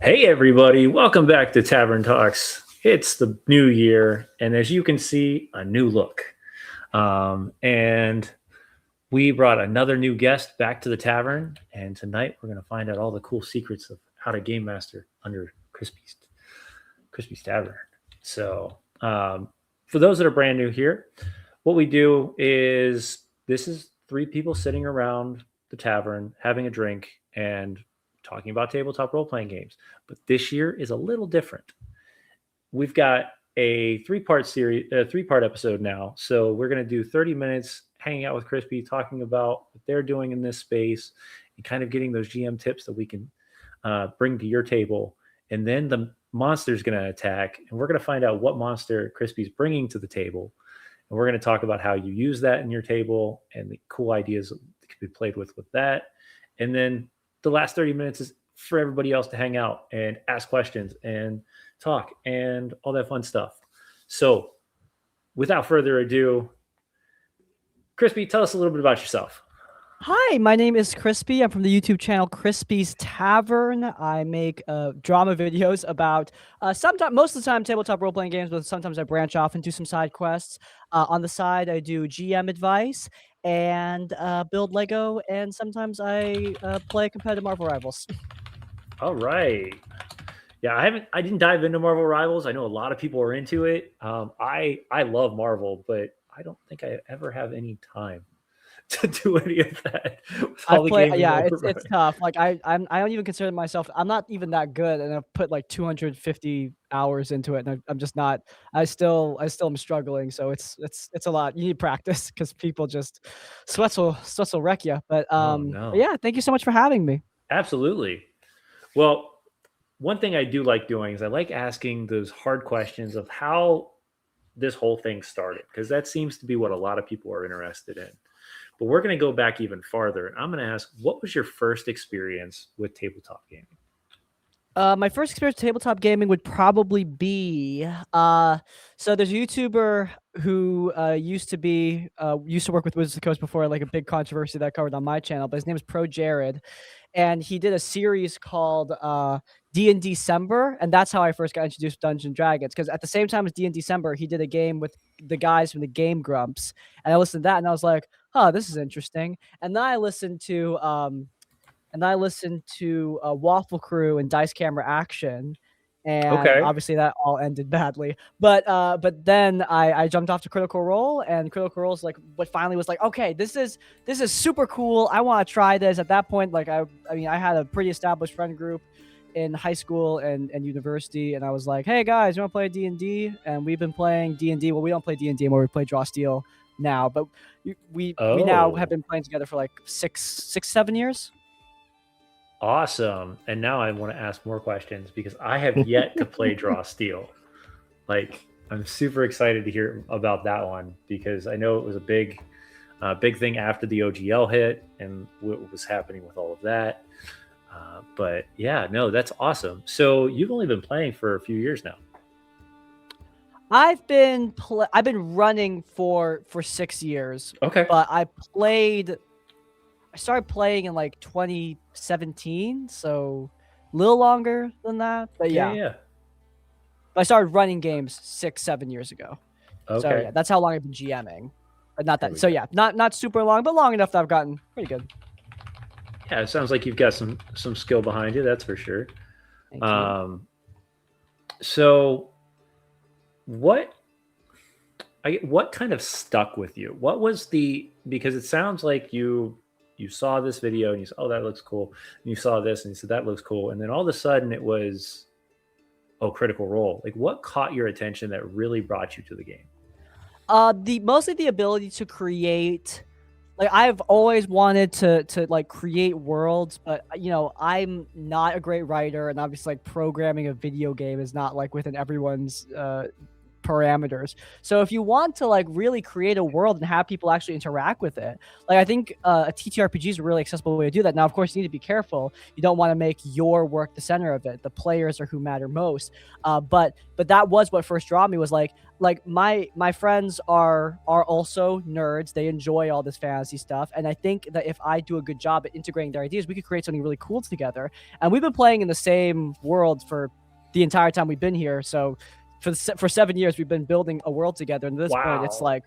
Hey, everybody, welcome back to Tavern Talks. It's the new year, and as you can see, a new look. And we brought another new guest back to the tavern, and tonight we're going to find out all the cool secrets of how to game master under Crispy's Tavern. So, for those that are brand new here, what we do is this is three people sitting around the tavern having a drink and talking about tabletop role playing games. But this year is a little different. We've got a three-part episode now. So we're going to do 30 minutes hanging out with Crispy, talking about what they're doing in this space and kind of getting those GM tips that we can bring to your table. And then the monster's going to attack, and we're going to find out what monster Crispy's bringing to the table. And we're going to talk about how you use that in your table and the cool ideas that can be played with that. And then the last 30 minutes is for everybody else to hang out and ask questions and talk and all that fun stuff. So without further ado, Crispy, tell us a little bit about yourself. Hi, my name is Crispy. I'm from the YouTube channel Crispy's Tavern. I make drama videos about sometimes, most of the time, tabletop role-playing games, but sometimes I branch off and do some side quests. On the side, I do GM advice and build Lego, and sometimes I play competitive Marvel Rivals. All right. Yeah, I didn't dive into Marvel Rivals. I know a lot of people are into it. I love Marvel, but I don't think I ever have any time to do any of that. With all the games It's tough. Like I don't even consider myself. I'm not even that good, and I've put like 250 hours into it, and I'm just not. I still am struggling. So it's a lot. You need practice because people just sweats will wreck you. But no. yeah, thank you so much for having me. Absolutely. Well, one thing I do like doing is I like asking those hard questions of how this whole thing started, because that seems to be what a lot of people are interested in. But we're going to go back even farther. I'm going to ask, what was your first experience with tabletop gaming? My first experience with tabletop gaming would probably be so there's a YouTuber who used to work with Wizards of the Coast before, like a big controversy that I covered on my channel, but his name is Pro Jared, and he did a series called D&D December, and that's how I first got introduced to Dungeons & Dragons, because at the same time as D&D December, he did a game with the guys from the Game Grumps, and I listened to that, and I was like, oh, this is interesting. And then I listened to Waffle Crew and Dice Camera Action, and Okay. obviously that all ended badly. But then I jumped off to Critical Role, and Critical Role is like what finally was like, okay, this is super cool. I want to try this. At that point, like I mean, I had a pretty established friend group in high school and university, and I was like, hey guys, you want to play D&D? And we've been playing D&D. Well, we don't play D&D anymore. We play Draw Steel now, but we now have been playing together for like 7 years. Awesome. And now I want to ask more questions because I have yet to play Draw Steel. Like, I'm super excited to hear about that one because I know it was a big thing after the OGL hit and what was happening with all of that. But yeah, no, that's awesome. So you've only been playing for a few years now. I've been running for 6 years. Okay. But I started playing in like 2017, so a little longer than that. But yeah. But I started running games 6-7 years ago. Okay. So yeah, that's how long I've been GMing. But not that. So yeah, not super long, but long enough that I've gotten pretty good. Yeah, it sounds like you've got some skill behind you. That's for sure. Thank you. So what kind of stuck with you? What was because it sounds like you saw this video and you said, oh, that looks cool. And you saw this and you said, that looks cool. And then all of a sudden it was, oh, Critical Role. Like, what caught your attention that really brought you to the game? Mostly the ability to create. Like, I've always wanted to like create worlds, but I'm not a great writer, and obviously like programming a video game is not like within everyone's parameters. So if you want to like really create a world and have people actually interact with it, like I think a TTRPG is a really accessible way to do that. Now, of course, you need to be careful. You don't want to make your work the center of it. The players are who matter most. But that was what first drew me, was like my friends are also nerds. They enjoy all this fantasy stuff, and I think that if I do a good job at integrating their ideas, we could create something really cool together. And we've been playing in the same world for the entire time we've been here. So for 7 years, we've been building a world together. And at this point, it's like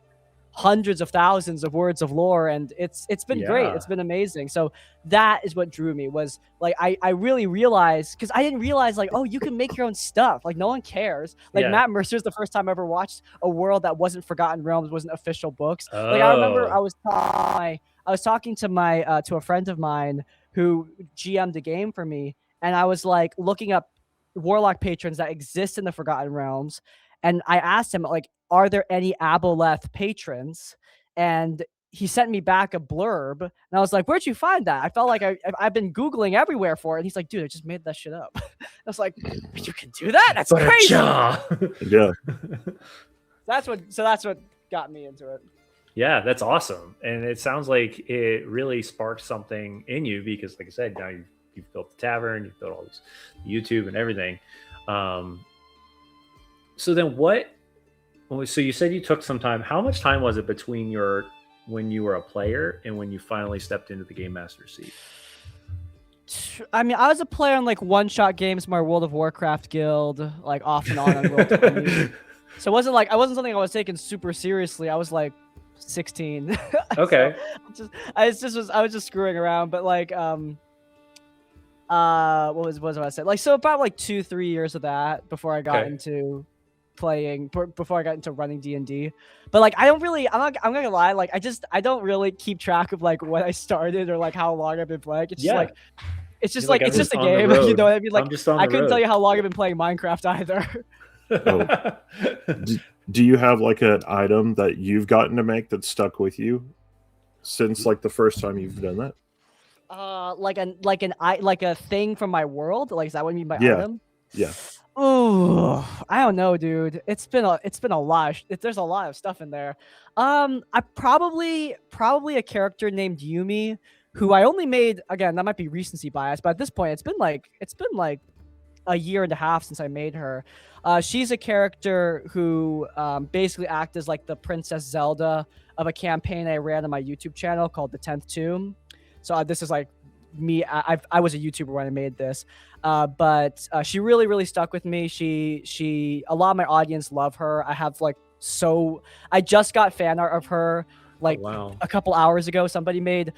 hundreds of thousands of words of lore, and it's been great. It's been amazing. So that is what drew me, was like I really realized, because I didn't realize like, oh, you can make your own stuff. Like no one cares. Like Matt Mercer's the first time I ever watched a world that wasn't Forgotten Realms, wasn't official books. Like I remember I was talking to my to a friend of mine who GM'd a game for me, and I was like looking up warlock patrons that exist in the Forgotten Realms, and I asked him like, are there any Aboleth patrons? And he sent me back a blurb, and I was like, where'd you find that? I felt like I've been Googling everywhere for it. And he's like, dude, I just made that shit up. I was like, you can do that? That's crazy. Yeah. That's what got me into it. Yeah, that's awesome. And it sounds like it really sparked something in you, because like I said, now you've built the tavern, you've built all this YouTube and everything. So then so you said you took some time. How much time was it between when you were a player and when you finally stepped into the game master seat? I mean, I was a player on like one-shot games, my World of Warcraft guild, like off and on World 20. So it wasn't something I was taking super seriously. I was like 16. Okay. So I was just screwing around, but like what was I saying? Like, so about like 2-3 years of that before I got into playing, before I got into running D&D. But like I'm not gonna lie, like I don't really keep track of like when I started or like how long I've been playing. It's just like it's just a game. You know what I mean? Like I couldn't tell you how long I've been playing Minecraft either. Do you have like an item that you've gotten to make that stuck with you since like the first time you've done that? Like a thing from my world? Like, is that what you mean by item? Yeah. Oh, I don't know, dude. It's been a lot. There's a lot of stuff in there. I probably a character named Yumi, who I only made, again, that might be recency bias, but at this point, it's been like a year and a half since I made her. She's a character who basically acts as like the Princess Zelda of a campaign I ran on my YouTube channel called The 10th Tomb. So this is like me. I was a YouTuber when I made this, but she really, really stuck with me. A lot of my audience love her. I just got fan art of her like a couple hours ago. Somebody made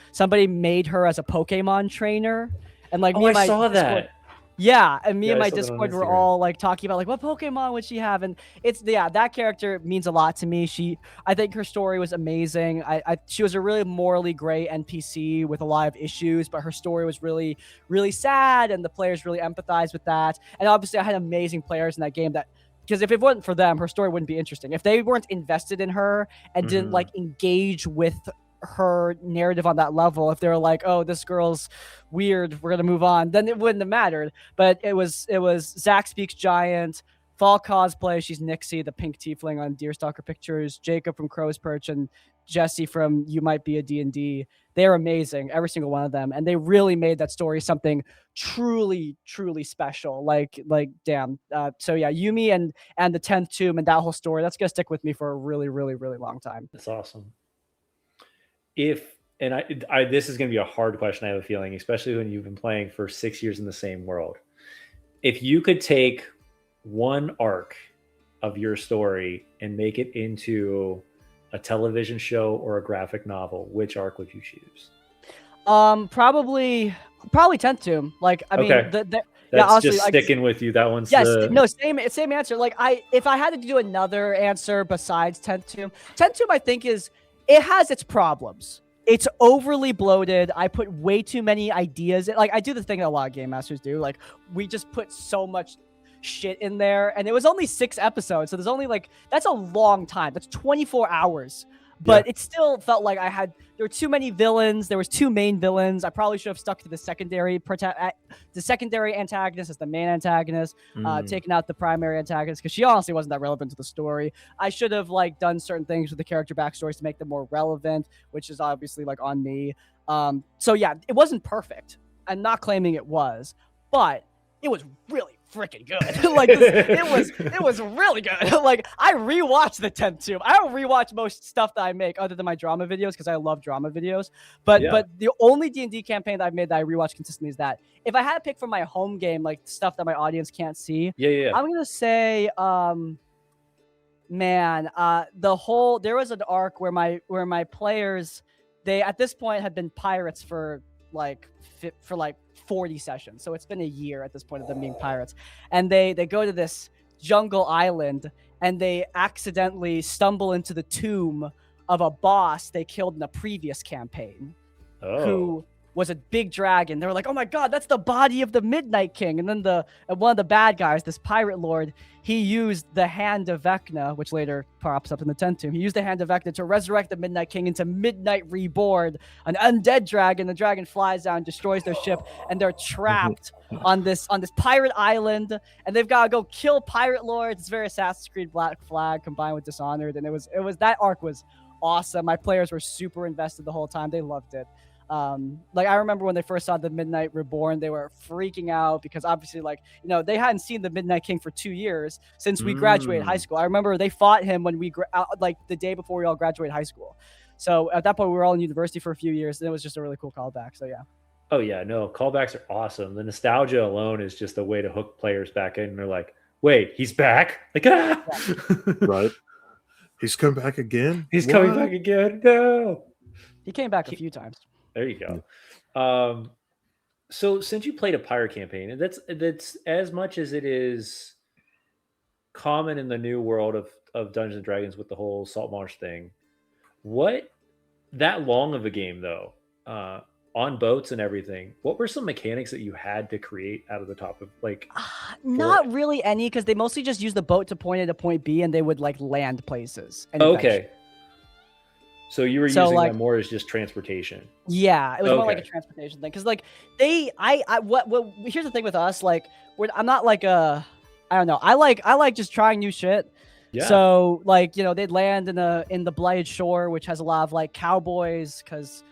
her as a Pokemon trainer, and like me and my saw Discord, that. Yeah, and me and my Discord were all like talking about like what Pokemon would she have, and that character means a lot to me. I think her story was amazing. She was a really morally gray NPC with a lot of issues, but her story was really, really sad, and the players really empathized with that. And obviously, I had amazing players in that game because if it wasn't for them, her story wouldn't be interesting. If they weren't invested in her and didn't like engage with her narrative on that level, if they were like, oh, this girl's weird, we're gonna move on, then it wouldn't have mattered. But it was Zach Speaks Giant, Fall Cosplay, she's Nixie, the pink tiefling on Deerstalker Pictures, Jacob from Crow's Perch, and Jesse from You Might Be a D&D. They're amazing, every single one of them, and they really made that story something truly, truly special. Like damn. So yeah, Yumi and the 10th Tomb and that whole story, that's gonna stick with me for a really, really, really long time. That's awesome. This is going to be a hard question, I have a feeling, especially when you've been playing for 6 years in the same world. If you could take one arc of your story and make it into a television show or a graphic novel, which arc would you choose? Probably 10th Tomb. Like, I mean, that's honestly, just sticking with you. That one's same answer. Like, if I had to do another answer besides 10th Tomb, I think it has its problems. It's overly bloated. I put way too many ideas. Like, I do the thing that a lot of game masters do. Like, we just put so much shit in there, and it was only 6 episodes, so there's only that's a long time. That's 24 hours but it still felt like there were too many villains. There was 2 main villains. I probably should have stuck to the secondary antagonist as the main antagonist, taking out the primary antagonist, because she honestly wasn't that relevant to the story. I should have like done certain things with the character backstories to make them more relevant, which is obviously like on me. So yeah, it wasn't perfect. I'm not claiming it was, but it was really freaking good. Like it was really good. Like I rewatched the 10th Tomb. I don't rewatch most stuff that I make other than my drama videos because I love drama videos. But the only D&D campaign that I've made that I rewatch consistently is that. If I had to pick from my home game, like stuff that my audience can't see, I'm gonna say, there was an arc where my players, they at this point had been pirates for like 40 sessions. So it's been a year at this point of them being pirates. And they go to this jungle island and they accidentally stumble into the tomb of a boss they killed in a previous campaign, who was a big dragon. They were like, oh my God, that's the body of the Midnight King. And then one of the bad guys, this pirate lord, he used the Hand of Vecna, which later pops up in the 10th Tomb. He used the Hand of Vecna to resurrect the Midnight King into Midnight Reborn, an undead dragon. The dragon flies down, destroys their ship, and they're trapped on this pirate island. And they've got to go kill pirate lords. It's very Assassin's Creed Black Flag combined with Dishonored. And it was that arc was awesome. My players were super invested the whole time. They loved it. Like I remember when they first saw the Midnight Reborn, they were freaking out because obviously, like, you know, they hadn't seen the Midnight King for 2 years since we graduated high school. I remember they fought him when like the day before we all graduated high school. So at that point, we were all in university for a few years, and it was just a really cool callback. So yeah. Oh yeah, no, callbacks are awesome. The nostalgia alone is just a way to hook players back in. And they're like, wait, he's back? Like, right? He's come back again? He's coming back again? No. He came back a few times. There you go. So since you played a pirate campaign, and that's as much as it is common in the new world of Dungeons and Dragons with the whole salt marsh thing, what that long of a game though, on boats and everything, what were some mechanics that you had to create out of the top of like? Not really any, because they mostly just use the boat to point A to point B, and they would like land places. And okay. So you were using them more as just transportation. Yeah, it was more like a transportation thing. Because like here's the thing with us, like I'm not like I don't know. I like just trying new shit. Yeah. So like, you know, they'd land in the Blighted Shore, which has a lot of like cowboys, because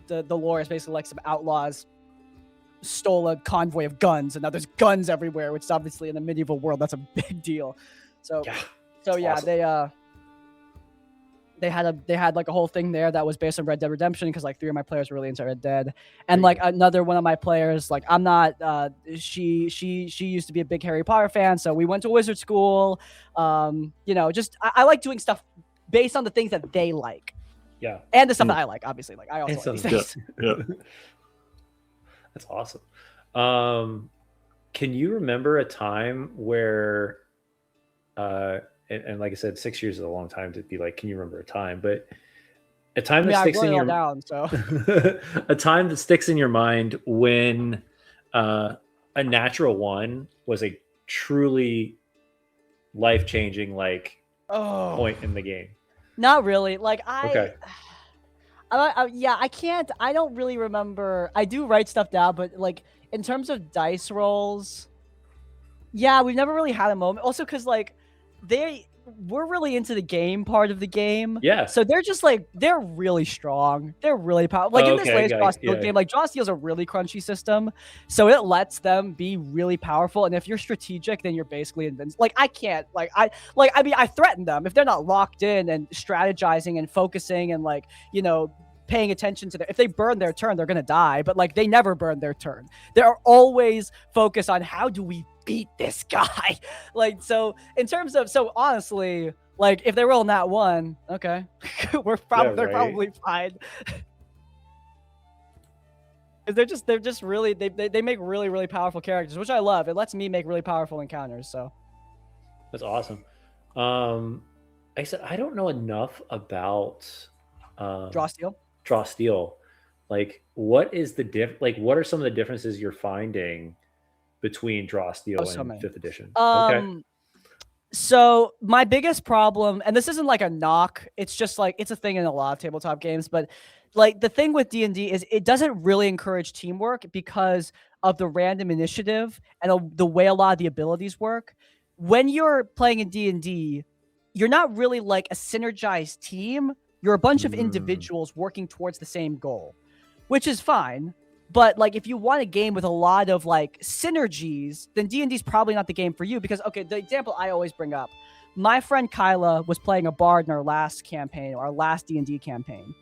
the lore is basically like some outlaws stole a convoy of guns, and now there's guns everywhere, which is obviously in the medieval world that's a big deal. So awesome. They had like a whole thing there that was based on Red Dead Redemption, because like 3 of my players were really into Red Dead, and like another one of my players, like I'm not, she used to be a big Harry Potter fan, so we went to wizard school. You know, just I like doing stuff based on the things that they like. Yeah, and the stuff that I like, obviously. Like I also like these things. Yeah. That's awesome. Can you remember a time where and like I said, 6 years is a long time to be like, can you remember a time? But a time that sticks in your a time that sticks in your mind when a natural one was a truly life-changing point in the game. Not really. Like I can't. I don't really remember. I do write stuff down, but like in terms of dice rolls, yeah, we've never really had a moment. Also, because like we're really into the game part of the game. Yeah. So they're just like, they're really strong. They're really powerful. Like in this latest Draw Steel game, like Draw Steel is a really crunchy system. So it lets them be really powerful. And if you're strategic, then you're basically invincible. Like I can't, I mean, I threaten them if they're not locked in and strategizing and focusing and like, you know, paying attention to if they burn their turn, they're going to die. But like, they never burn their turn. They're always focused on how do we beat this guy. Like, so in terms of, so honestly, like if they roll that one, okay, they're probably fine. They're just really, they make really, really powerful characters, which I love. It lets me make really powerful encounters. So that's awesome. I said, I don't know enough about Draw Steel. Like, what is the what are some of the differences you're finding between Draw Steel and 5th edition? Okay. So my biggest problem, and this isn't like a knock, it's just like it's a thing in a lot of tabletop games, but like the thing with D&D is it doesn't really encourage teamwork because of the random initiative and the way a lot of the abilities work. When you're playing in D&D, you're not really like a synergized team. You're a bunch of individuals working towards the same goal, which is fine. But like, if you want a game with a lot of like synergies, then D&D is probably not the game for you because, okay, the example I always bring up, my friend Kyla was playing a bard in our last campaign, or our last D&D campaign,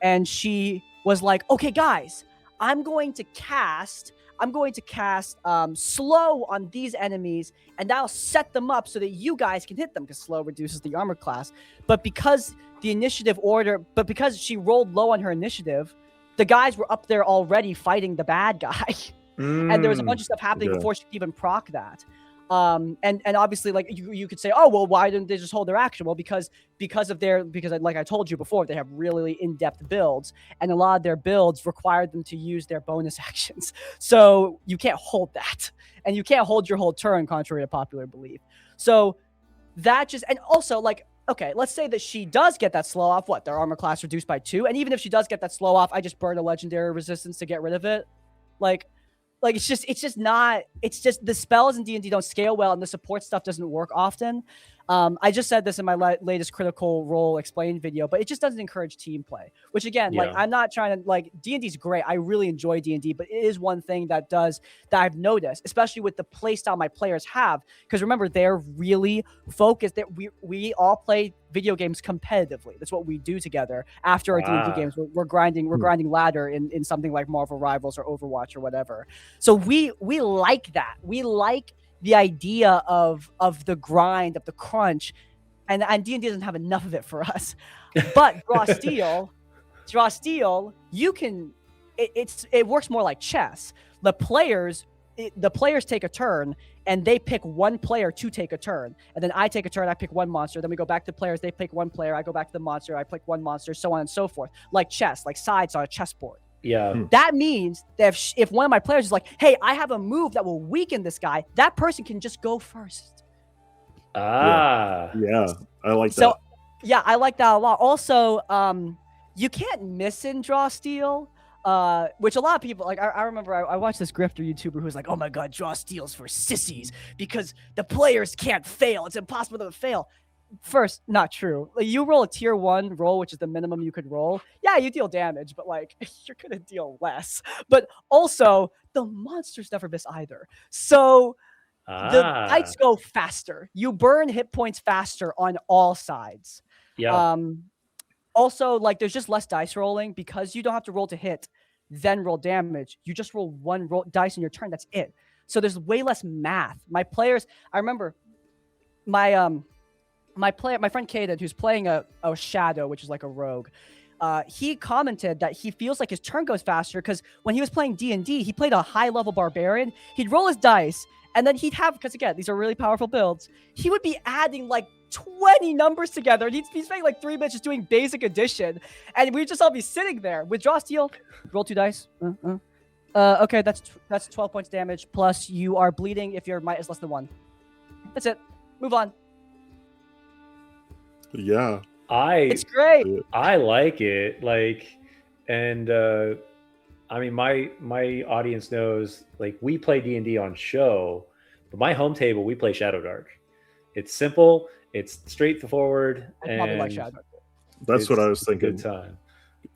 and she was like, okay, guys, I'm going to cast slow on these enemies, and that'll set them up so that you guys can hit them because slow reduces the armor class. But because because she rolled low on her initiative, the guys were up there already fighting the bad guy. And there was a bunch of stuff happening before she could even proc that. And obviously, like you could say, oh well, why didn't they just hold their action? Well, because like I told you before, they have really in-depth builds, and a lot of their builds required them to use their bonus actions. So you can't hold that, and you can't hold your whole turn, contrary to popular belief. So that just, and also like, okay, let's say that she does get that slow off. What, their armor class reduced by 2, and even if she does get that slow off, I just burn a legendary resistance to get rid of it. Like it's just the spells in D&D don't scale well, and the support stuff doesn't work often. I just said this in my latest Critical Role explained video, but it just doesn't encourage team play, which again, like I'm not trying to, like, D&D's great. I really enjoy D&D, but it is one thing that I've noticed, especially with the play style my players have, because remember, they're really focused. That we all play video games competitively. That's what we do together after our D&D games. We're grinding ladder in something like Marvel Rivals or Overwatch or whatever. So we like that. We like the idea of the grind, of the crunch, and D&D doesn't have enough of it for us. But draw steel, you can. It works more like chess. The players take a turn, and they pick one player to take a turn, and then I take a turn, I pick one monster, then we go back to players, they pick one player, I go back to the monster, I pick one monster, so on and so forth, like chess, like sides on a chessboard. Yeah. That means that if one of my players is like, hey, I have a move that will weaken this guy, that person can just go first. Yeah, I like that. So, yeah, I like that a lot. Also, you can't miss in draw steel, which a lot of people, like, I remember I watched this grifter YouTuber who was like, oh my god, draw steel's for sissies because the players can't fail. It's impossible to fail. First, not true. Like, you roll a tier 1 roll, which is the minimum you could roll. Yeah, you deal damage, but like you're gonna deal less. But also, the monsters never miss either. So the fights go faster. You burn hit points faster on all sides. Yeah. Also, like, there's just less dice rolling because you don't have to roll to hit, then roll damage. You just roll one dice in your turn. That's it. So there's way less math. My players, I remember my friend Kaden, who's playing a shadow, which is like a rogue, he commented that he feels like his turn goes faster because when he was playing D&D, he played a high-level barbarian. He'd roll his dice, and then he'd have, because again, these are really powerful builds, he would be adding like 20 numbers together, and he'd be spending like 3 minutes just doing basic addition, and we'd just all be sitting there with draw steel, roll 2 dice. Okay, that's 12 points damage, plus you are bleeding if your might is less than 1. That's it. Move on. Yeah, it's great. I like it. Like, and I mean, my audience knows, like, we play D&D on show, but my home table, we play Shadow Dark. It's simple, it's straightforward, I probably like Shadow Dark. That's what I was thinking. Good time.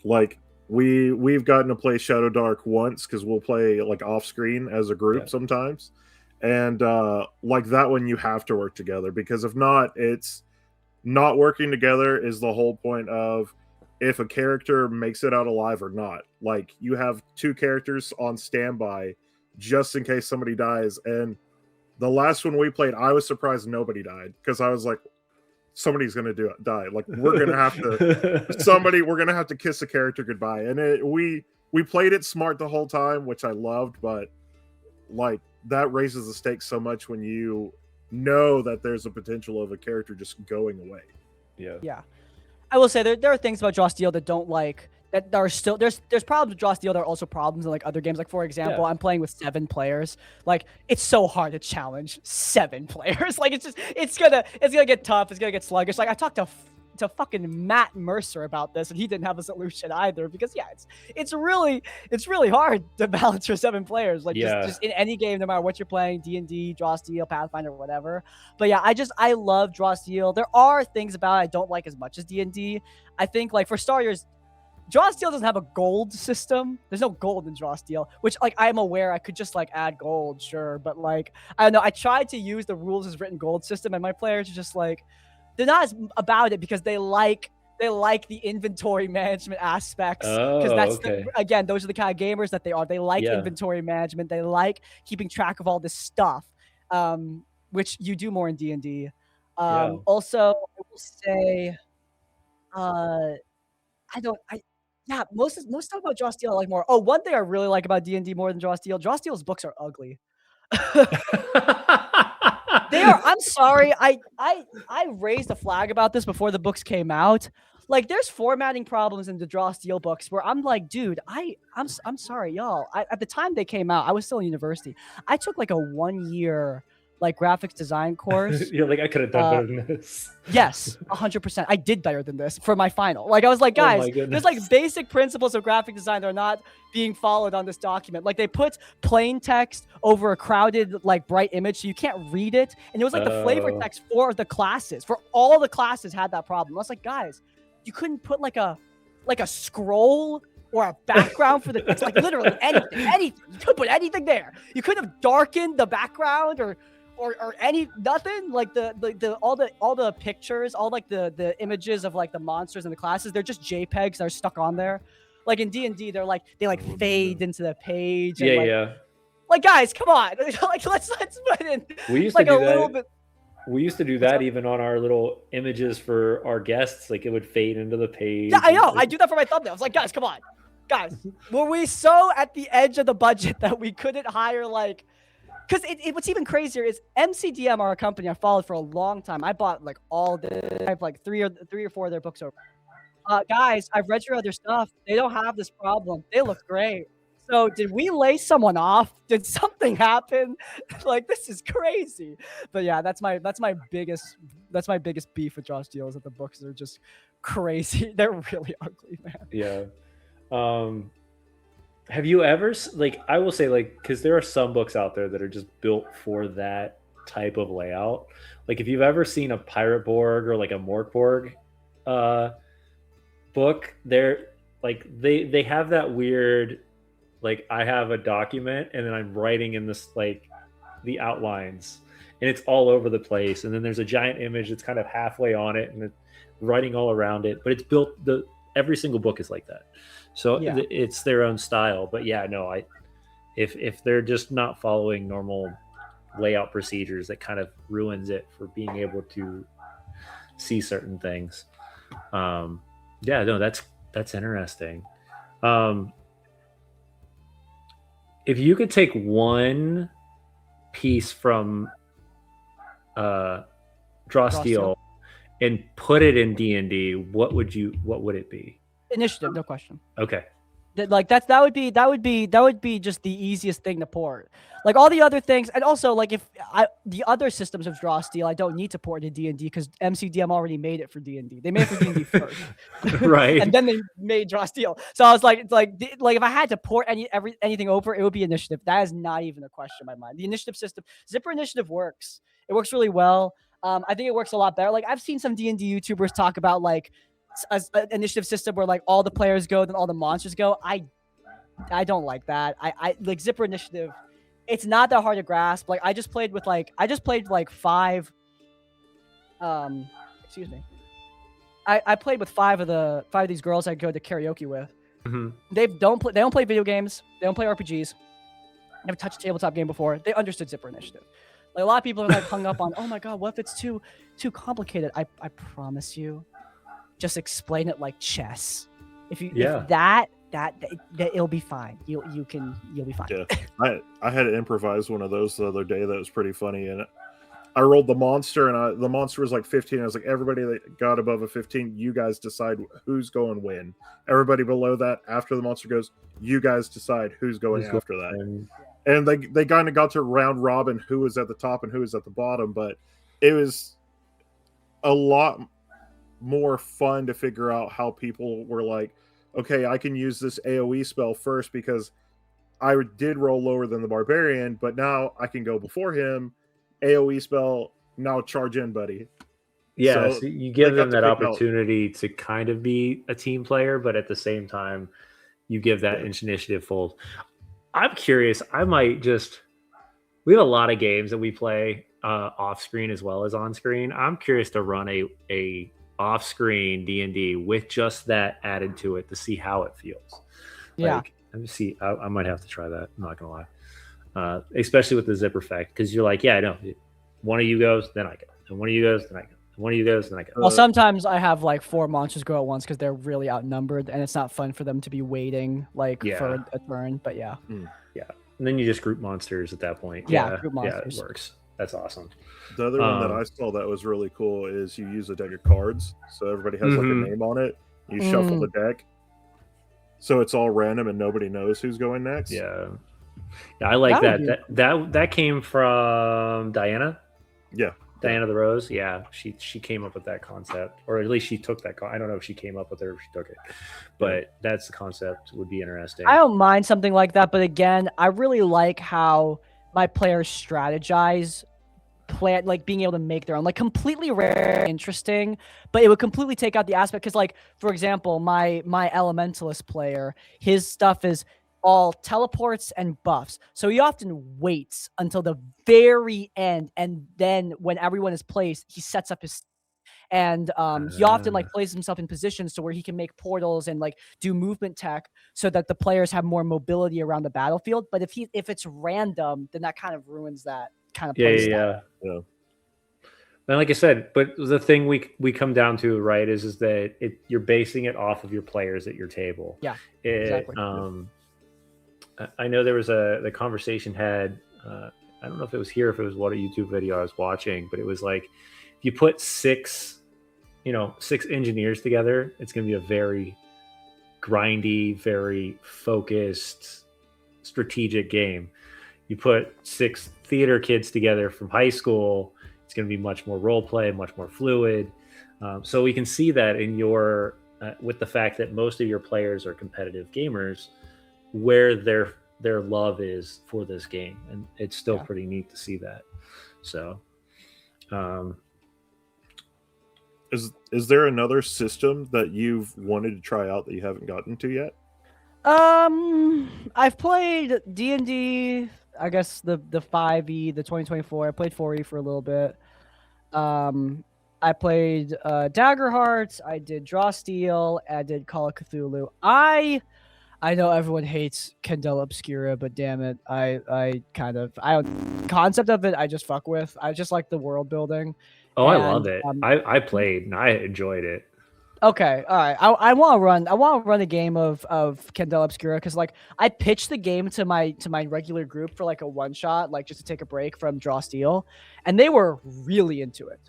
Like, we've gotten to play Shadow Dark once because we'll play like off screen as a group sometimes, and like that one you have to work together, because if not, it's not working together is the whole point of if a character makes it out alive or not. Like, you have 2 characters on standby just in case somebody dies. And the last one we played, I was surprised nobody died because I was like, somebody's gonna die. Like, we're gonna have to we're gonna have to kiss a character goodbye. And we played it smart the whole time, which I loved, but like, that raises the stakes so much when you know that there's a potential of a character just going away. Yeah. I will say there are things about draw steel that don't that there are still there's problems with Draw Steel. There are also problems in like other games. Like for example, I'm playing with 7 players. Like it's so hard to challenge 7 players. Like it's gonna get tough. It's gonna get sluggish. Like I talked to fucking Matt Mercer about this, and he didn't have a solution either because it's really hard to balance for 7 players. Like just in any game, no matter what you're playing, D&D, Draw Steel, Pathfinder, whatever. But yeah, I love Draw Steel. There are things about it I don't like as much as D&D. I think like for starters, Draw Steel doesn't have a gold system. There's no gold in Draw Steel, which like I'm aware I could just like add gold, sure, but like I don't know. I tried to use the rules as written gold system, and my players are just like they're not as about it because they like the inventory management aspects because that's again those are the kind of gamers that they are. They like inventory management. They like keeping track of all this stuff, which you do more in D&D. Also, I will say, most talk about Draw Steel I like more. Oh, one thing I really like about D&D more than Draw Steel's books are ugly. They are. I'm sorry. I raised a flag about this before the books came out. Like, there's formatting problems in the Draw Steel books where I'm like, dude, I'm sorry, y'all. At the time they came out, I was still in university. I took like a 1-year like graphics design course. You're like, I could have done better than this. Yes, 100%. I did better than this for my final. Like I was like, guys, there's like basic principles of graphic design that are not being followed on this document. Like they put plain text over a crowded, like bright image, so you can't read it. And it was like the flavor text for the classes. For all the classes had that problem. I was like, guys, you couldn't put like a scroll or a background for the text, like literally anything. You could put anything there. You could have darkened the background or nothing. Like all the pictures, all like the images of like the monsters and the classes, they're just JPEGs that are stuck on there. Like in D&D, they fade into the page. And Like guys, come on. Like let's put in. We used to do that. We used to do that even on our little images for our guests. Like it would fade into the page. Yeah, I know. I do that for my thumbnails. Like guys, come on. Guys, were we so at the edge of the budget that we couldn't hire like? Because what's even crazier is MCDM are a company I followed for a long time. I bought like I have like three or four of their books over. Guys, I've read your other stuff. They don't have this problem. They look great. So did we lay someone off? Did something happen? Like this is crazy. But yeah, that's my biggest beef with Draw Steel is that the books are just crazy. They're really ugly, man. Yeah. Have you ever, like, I will say, like, because there are some books out there that are just built for that type of layout. Like, if you've ever seen a Pirate Borg or like a Morkborg book, they're like, they have that weird, like, I have a document and then I'm writing in this, like, the outlines and it's all over the place. And then there's a giant image that's kind of halfway on it and it's writing all around it. But it's built, every single book is like that. So it's their own style. But yeah, no, if they're just not following normal layout procedures, that kind of ruins it for being able to see certain things. Yeah, no, that's interesting. If you could take one piece from Draw Steel and put it in D&D, what would it be? Initiative, no question. Okay. Like that would be just the easiest thing to port. Like all the other things, and also like the other systems of Draw Steel, I don't need to port to D&D because MCDM already made it for D&D. They made it for D&D first, right? And then they made Draw Steel. So I was like if I had to port anything over, it would be Initiative. That is not even a question in my mind. The Initiative system, Zipper Initiative works. It works really well. I think it works a lot better. Like I've seen some D&D YouTubers talk about like an initiative system where like all the players go, then all the monsters go. I don't like that. I like Zipper Initiative. It's not that hard to grasp. Like I just played like 5. Excuse me. I played with 5 of these girls I go to karaoke with. Mm-hmm. They don't play video games. They don't play RPGs. Never touched a tabletop game before. They understood Zipper Initiative. Like a lot of people are like hung up on, oh my god, what if it's too complicated? I promise you, just explain it like chess. If that it'll be fine. You'll be fine. Yeah, I had to improvise one of those the other day. That was pretty funny, and I rolled the monster, and the monster was like 15. I was like, everybody that got above a 15, you guys decide who's going win. Everybody below that, after the monster goes, you guys decide who's going after that. And they kind of got to round robin who was at the top and who was at the bottom, but it was a lot more fun to figure out how people were like, okay, I can use this AoE spell first because I did roll lower than the barbarian, but now I can go before him. AoE spell, now charge in, buddy. Yeah, so you give them that opportunity to kind of be a team player, but at the same time, you give that initiative full. I'm curious. I might just. We have a lot of games that we play off screen as well as on screen. I'm curious to run a off screen D&D with just that added to it to see how it feels. Yeah. Like, let me see. I might have to try that. I'm not gonna lie. Especially with the zip effect, because you're like, yeah, I know. One of you goes, then I go. And one of you goes, then I go. And one of you goes, then I go. Well, sometimes I have like 4 monsters go at once because they're really outnumbered, and it's not fun for them to be waiting for a turn. But yeah. Yeah. And then you just group monsters at that point. Yeah, group monsters. Yeah, it works. That's awesome. The other one that I saw that was really cool is you use a deck of cards. So everybody has like a name on it. You shuffle the deck. So it's all random and nobody knows who's going next. Yeah. Yeah, I like that. That came from Diana. Yeah. Diana the Rose. Yeah. She came up with that concept. Or at least she took that. I don't know if she came up with it or if she took it. But that's the concept. Would be interesting. I don't mind something like that. But again, I really like how my players strategize, plan, like being able to make their own, like completely rare, interesting, but it would completely take out the aspect. Because like, for example, my elementalist player, his stuff is all teleports and buffs. So he often waits until the very end, and then when everyone is placed, he sets up his and he often like places himself in positions to where he can make portals and like do movement tech so that the players have more mobility around the battlefield. But if it's random, then that kind of ruins that kind of play style. Yeah. And like I said, but the thing we come down to, right, is that you're basing it off of your players at your table. Yeah, exactly. I know there was the conversation had, I don't know if it was here, if it was what a YouTube video I was watching, but it was like, if you put six engineers together, it's going to be a very grindy, very focused, strategic game. You put 6 theater kids together from high school, it's going to be much more role play, much more fluid. So we can see that in your, with the fact that most of your players are competitive gamers, where their love is for this game, and it's still pretty neat to see that. So, is there another system that you've wanted to try out that you haven't gotten to yet? I've played D&D, I guess the 5e, the 2024. I played 4e for a little bit. I played Daggerheart. I did Draw Steel. I did Call of Cthulhu. I know everyone hates Candela Obscura, but damn it, I don't concept of it. I just fuck with. I just like the world building. Oh, I love it. I played and I enjoyed it. Okay, all right. I want to run a game of Candela Obscura because like I pitched the game to my regular group for like a one shot, like just to take a break from Draw Steel, and they were really into it.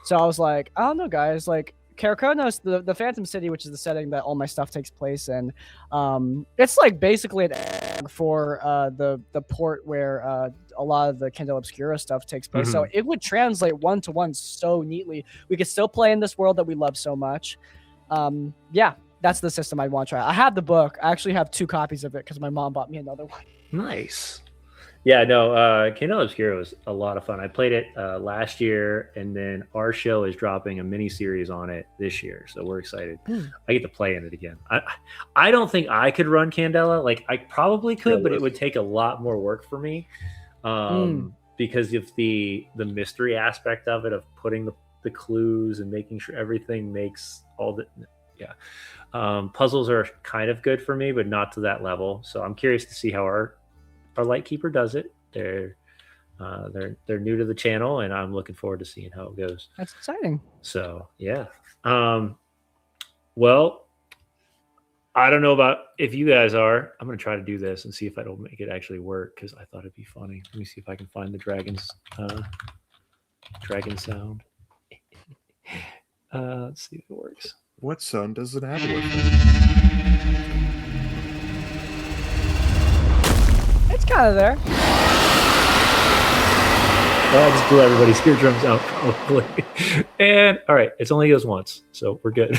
So I was like, I don't know, guys, like. Karakonos, the Phantom City, which is the setting that all my stuff takes place in, it's like basically an egg for the port where a lot of the Candela Obscura stuff takes place. So it would translate 1-to-1 so neatly. We could still play in this world that we love so much. Yeah, that's the system I'd want to try. I have the book. I actually have 2 copies of it because my mom bought me another one. Nice. Yeah, no, Candela Obscura was a lot of fun. I played it last year, and then our show is dropping a mini series on it this year, so we're excited. I get to play in it again. I don't think I could run Candela. Like, I probably could, but it would take a lot more work for me because of the mystery aspect of it, of putting the clues and making sure everything makes all the puzzles are kind of good for me, but not to that level. So I'm curious to see how our Lightkeeper does it. They're new to the channel, and I'm looking forward to seeing how it goes. That's exciting. So yeah. Well, I don't know about if you guys are. I'm gonna try to do this and see if I don't make it actually work because I thought it'd be funny. Let me see if I can find the dragons Dragon sound. Let's see if it works. What sound does an aboleth It's kind of there. I just blew everybody's eardrums out probably. And all right, it's only goes once, so we're good.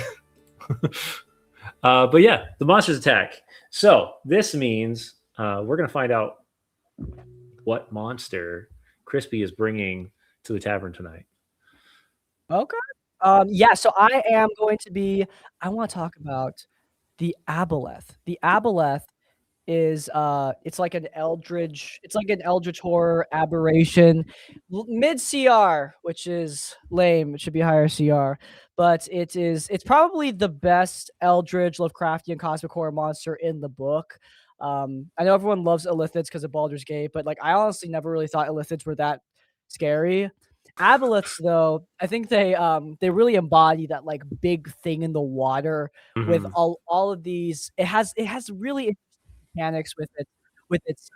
But yeah, the monsters attack. So this means we're gonna find out what monster Crispy is bringing to the tavern tonight. Okay. Yeah, so I am going to be I want to talk about the aboleth. The aboleth is it's like an eldritch horror aberration. Mid CR, which is lame. It should be higher CR. But it's probably the best eldritch Lovecraftian cosmic horror monster in the book. I know everyone loves illithids because of Baldur's Gate, but like I honestly never really thought illithids were that scary. Aboleths, though, I think they really embody that like big thing in the water with Mhm. all of these. It has really interesting mechanics with its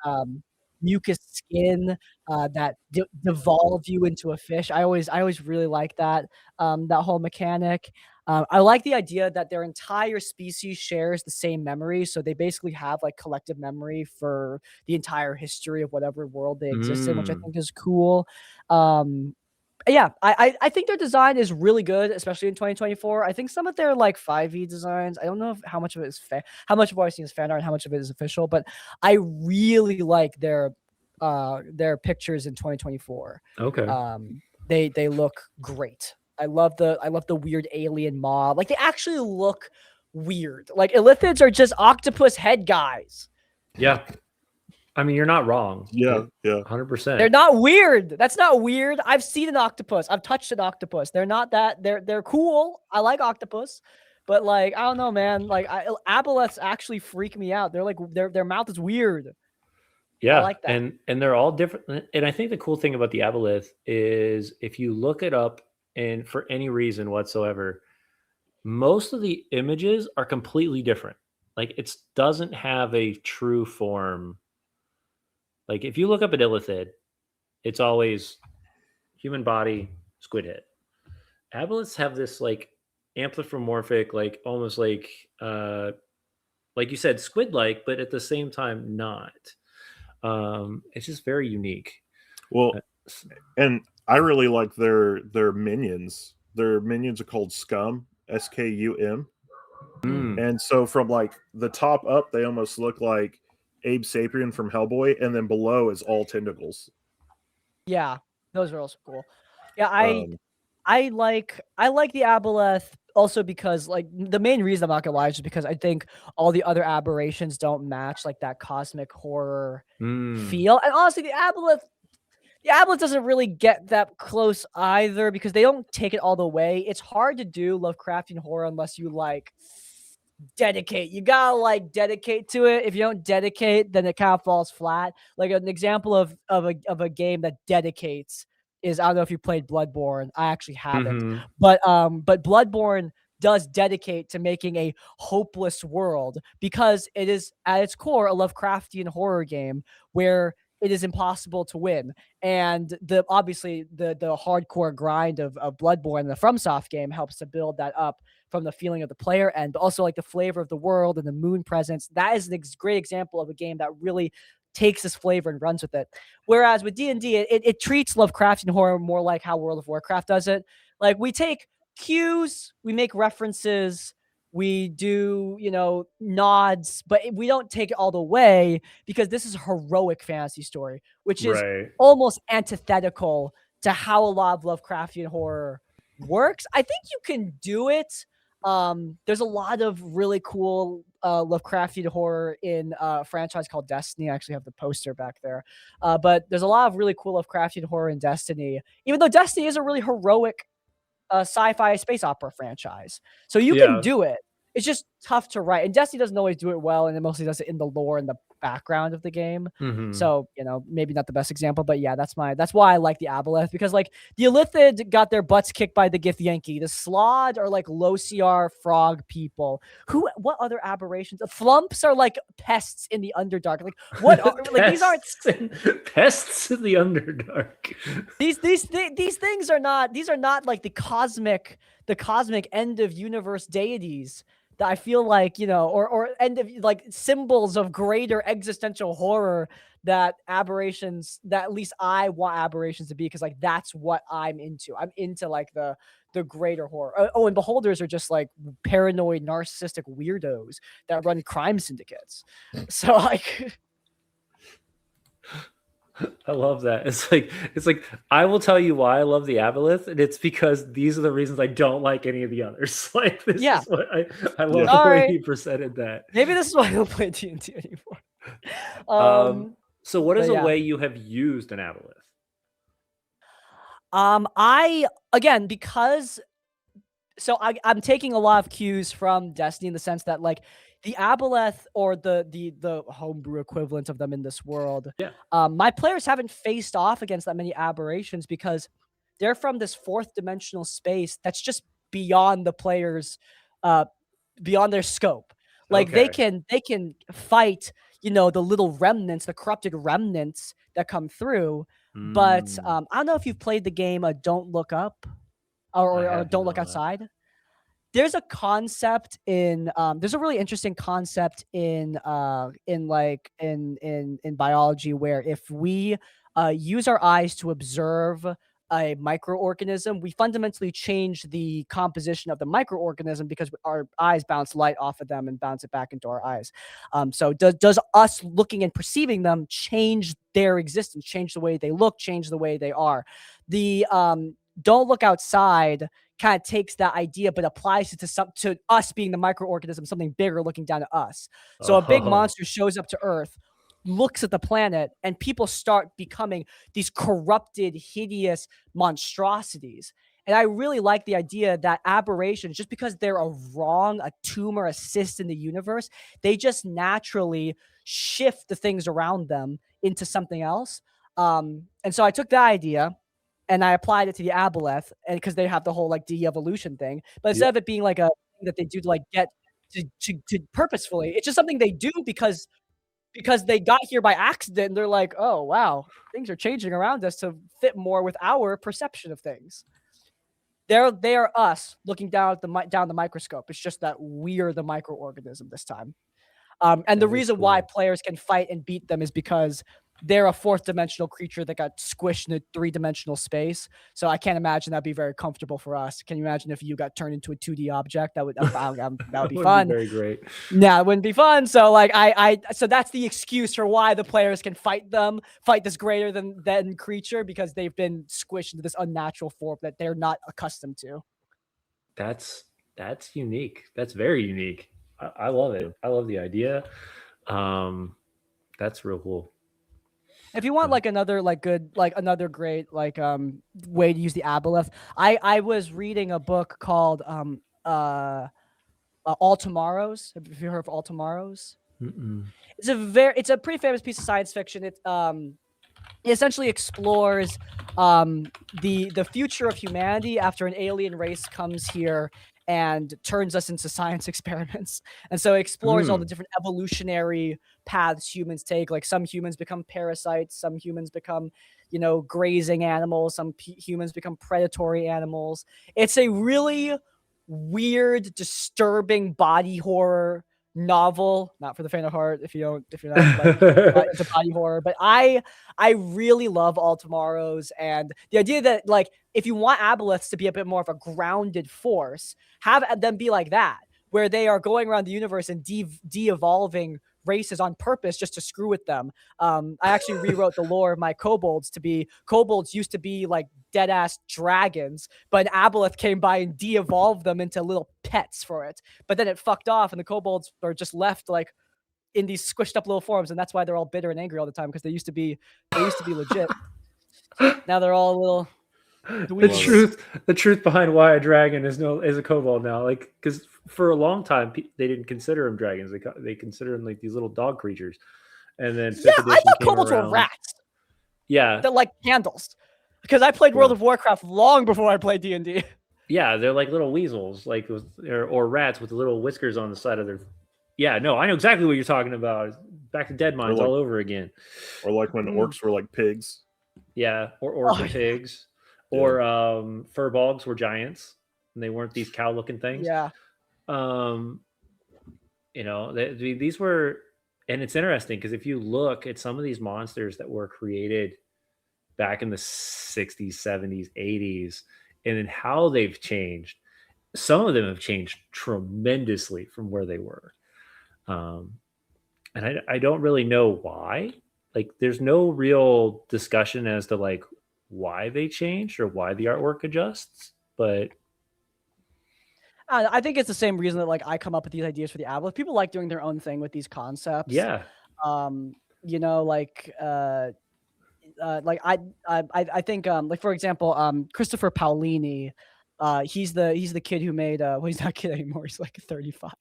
mucus skin that devolve you into a fish. I always really like that whole mechanic. I like the idea that their entire species shares the same memory, so they basically have like collective memory for the entire history of whatever world they exist in, which I Mm. think is cool. Yeah, I think their design is really good, especially in 2024. I think some of their like 5e designs, I don't know how much of it is how much of what I've seen is fan art and how much of it is official, but I really like their pictures in 2024. Okay. They look great. I love the weird alien mob. Like they actually look weird. Like illithids are just octopus head guys. Yeah. I mean, you're not wrong. Yeah, yeah. 100%. They're not weird. That's not weird. I've seen an octopus. I've touched an octopus. They're not that. They're cool. I like octopus, but like I don't know, man. Like aboleths actually freak me out. They're like their mouth is weird. Yeah, like that. and they're all different. And I think the cool thing about the aboleth is if you look it up and for any reason whatsoever, most of the images are completely different. Like it doesn't have a true form. Like if you look up an illithid, it's always human body, squid head. Aboleths have this like anthropomorphic, like almost like you said, squid like, but at the same time not. It's just very unique. Well, S- and I really like their minions. Their minions are called Scum, SKUM. Mm, And so from like the top up, they almost look like Abe Sapien from Hellboy, and then below is all tentacles. Yeah, those are also cool. Yeah, Um, I like the aboleth also because like the main reason I'm not gonna lie is just because I think all the other aberrations don't match like that cosmic horror mm, feel. And honestly, the aboleth doesn't really get that close either because they don't take it all the way. It's hard to do Lovecraftian horror unless you like dedicate. You gotta like dedicate to it. If you don't dedicate, then it kind of falls flat. Like an example of a game that dedicates is I don't know if you played Bloodborne. I actually haven't, mhm. but Bloodborne does dedicate to making a hopeless world because it is at its core a Lovecraftian horror game where it is impossible to win. And obviously the hardcore grind of Bloodborne, the FromSoft game, helps to build that up from the feeling of the player and also like the flavor of the world and the moon presence. That is a great example of a game that really takes this flavor and runs with it. Whereas with D&D, it treats Lovecraftian horror more like how World of Warcraft does it. Like we take cues, we make references, we do, nods, but we don't take it all the way because this is a heroic fantasy story, which is Right. almost antithetical to how a lot of Lovecraftian horror works. I think you can do it. There's a lot of really cool Lovecraftian horror in a franchise called Destiny. I actually have the poster back there. But there's a lot of really cool Lovecraftian horror in Destiny, even though Destiny is a really heroic sci-fi space opera franchise. So you can Yeah. do it. It's just tough to write. And Destiny doesn't always do it well, and it mostly does it in the lore and the background of the game. Mhm. So, maybe not the best example, but yeah, that's why I like the Aboleth, because like the Illithid got their butts kicked by the Gith Yankee. The Slod are like low CR frog people. What other aberrations? The Flumps are like pests in the Underdark. Like what are like these aren't pests in the Underdark. these things are not like the cosmic end of universe deities that I feel like, or end of like symbols of greater existential horror that aberrations, that at least I want aberrations to be, because like that's what I'm into. I'm into like the greater horror. Oh, and beholders are just like paranoid narcissistic weirdos that run crime syndicates. So like I love that. It's like I will tell you why I love the Aboleth, and it's because these are the reasons I don't like any of the others. Like this Yeah. is what I love the Sorry. way he presented that. Maybe this is why I don't play D&D anymore. So what is but a yeah. way you have used an Aboleth? I'm taking a lot of cues from Destiny in the sense that like the Aboleth, or the homebrew equivalent of them in this world. Yeah. My players haven't faced off against that many aberrations because they're from this fourth dimensional space that's just beyond the players, beyond their scope. Like they can fight, the little remnants, the corrupted remnants that come through. But I don't know if you've played the game Don't Look Up or Don't Look Outside. There's a concept there's a really interesting concept in biology where if we use our eyes to observe a microorganism, we fundamentally change the composition of the microorganism because our eyes bounce light off of them and bounce it back into our eyes. So does us looking and perceiving them change their existence, change the way they look, change the way they are? The Don't Look Outside kind of takes that idea but applies it to us being the microorganism, something bigger looking down at us. So a big monster shows up to Earth, looks at the planet, and people start becoming these corrupted, hideous monstrosities. And I really like the idea that aberrations, just because they're a tumor, a cyst in the universe, they just naturally shift the things around them into something else. And so I took that idea and I applied it to the Aboleth, and because they have the whole like de-evolution thing, but instead of it being like a thing that they do to like get to purposefully, it's just something they do because they got here by accident. And they're like, oh wow, things are changing around us to fit more with our perception of things. They are us looking down the microscope. It's just that we're the microorganism this time. And the reason why players can fight and beat them is because they're a fourth dimensional creature that got squished in a 3-dimensional space. So I can't imagine that'd be very comfortable for us. Can you imagine if you got turned into a 2D object? That would be fun. Be very great. No, it wouldn't be fun. So like so that's the excuse for why the players can fight this greater than creature, because they've been squished into this unnatural form that they're not accustomed to. That's unique. That's very unique. I love it. I love the idea. That's real cool. If you want like another great way to use the Aboleth, I was reading a book called All Tomorrows. Have you heard of All Tomorrows? Mm-mm. It's a pretty famous piece of science fiction. It essentially explores the future of humanity after an alien race comes here and turns us into science experiments. And so it explores all the different evolutionary paths humans take. Like some humans become parasites, some humans become, grazing animals, some humans become predatory animals. It's a really weird, disturbing body horror novel, not for the faint of heart if you're not like into body horror, but I really love All Tomorrows, and the idea that like if you want Aboleths to be a bit more of a grounded force, have them be like that, where they are going around the universe and de-evolving races on purpose just to screw with them. I actually rewrote the lore of my kobolds kobolds used to be like dead ass dragons, but an Aboleth came by and de-evolved them into little pets for it. But then it fucked off, and the kobolds are just left like in these squished up little forms, and that's why they're all bitter and angry all the time, because they used to be legit. Now they're all little. The truth behind why a dragon is a kobold now, like, because for a long time they didn't consider them dragons. They consider them like these little dog creatures, And then Yeah, fifth I edition thought came kobolds were around. rats Yeah, that like candles. Because I played World Yeah. of Warcraft long before I played D&D. yeah, they're like little weasels, like or rats with little whiskers on the side of their. Yeah, no, I know exactly what you're talking about. Back to Dead Mines like- all over again. Or like when Mm. orcs were like pigs. Yeah, or Oh, orca yeah. pigs, Yeah. or furbolgs were giants, and they weren't these cow-looking things. Yeah. You know, these were, and it's interesting because if you look at some of these monsters that were created back in the 60s, 70s, 80s, and then how they've changed, some of them have changed tremendously from where they were. And I don't really know why. Like, there's no real discussion as to like why they changed or why the artwork adjusts, but I think it's the same reason that like I come up with these ideas for the Aboleth. People like doing their own thing with these concepts. yeah. You know, like I think like for example, Christopher Paolini, he's the kid who made well, he's not a kid anymore, he's like 35.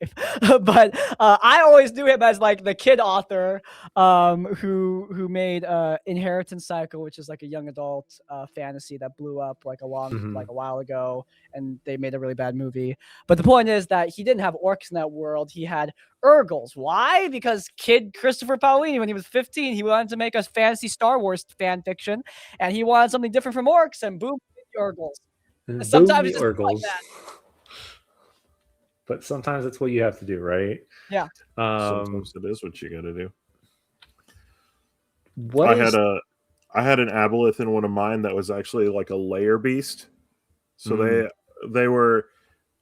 But I always knew him as like the kid author who made Inheritance Cycle, which is like a young adult fantasy that blew up like a while ago, and they made a really bad movie. But the point is that he didn't have orcs in that world, he had Urgles. Why? Because kid Christopher Paolini, when he was 15, he wanted to make a fantasy Star Wars fan fiction, and he wanted something different from orcs, and boom, Urgles. And Sometimes boom, it's the just like Urgles. that. But sometimes that's what you have to do, right? Yeah. Sometimes it is what you got to do. What is I had an aboleth in one of mine that was actually like a layer beast. So they were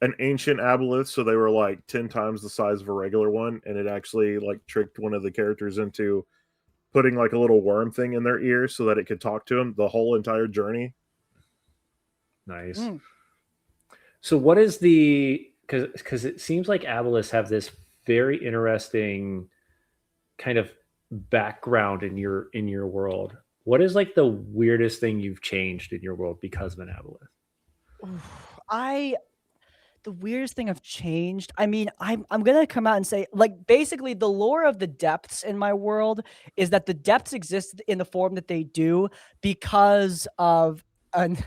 an ancient aboleth, so they were like 10 times the size of a regular one, and it actually like tricked one of the characters into putting like a little worm thing in their ear so that it could talk to him the whole entire journey. nice? So what is the because it seems like aboleths have this very interesting kind of background in your world. What is like the weirdest thing you've changed in your world because of an aboleth? The weirdest thing I've changed. I mean, I'm gonna come out and say, like, basically the lore of the depths in my world is that the depths exist in the form that they do because of an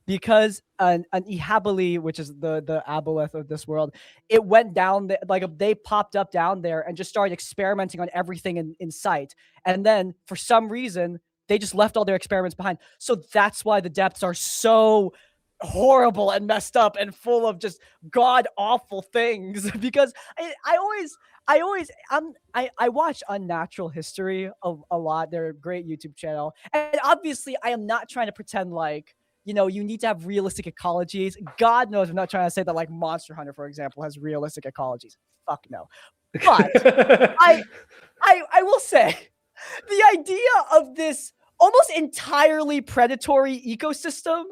Ihabali, which is the aboleth of this world. It went down there, like they popped up down there and just started experimenting on everything in sight. And then for some reason, they just left all their experiments behind. So that's why the depths are so horrible and messed up and full of just god awful things. Because I watch Unnatural History a lot. They're a great YouTube channel, and obviously I am not trying to pretend like, you know, you need to have realistic ecologies. God knows I'm not trying to say that like Monster Hunter, for example, has realistic ecologies. Fuck no. But I will say the idea of this almost entirely predatory ecosystem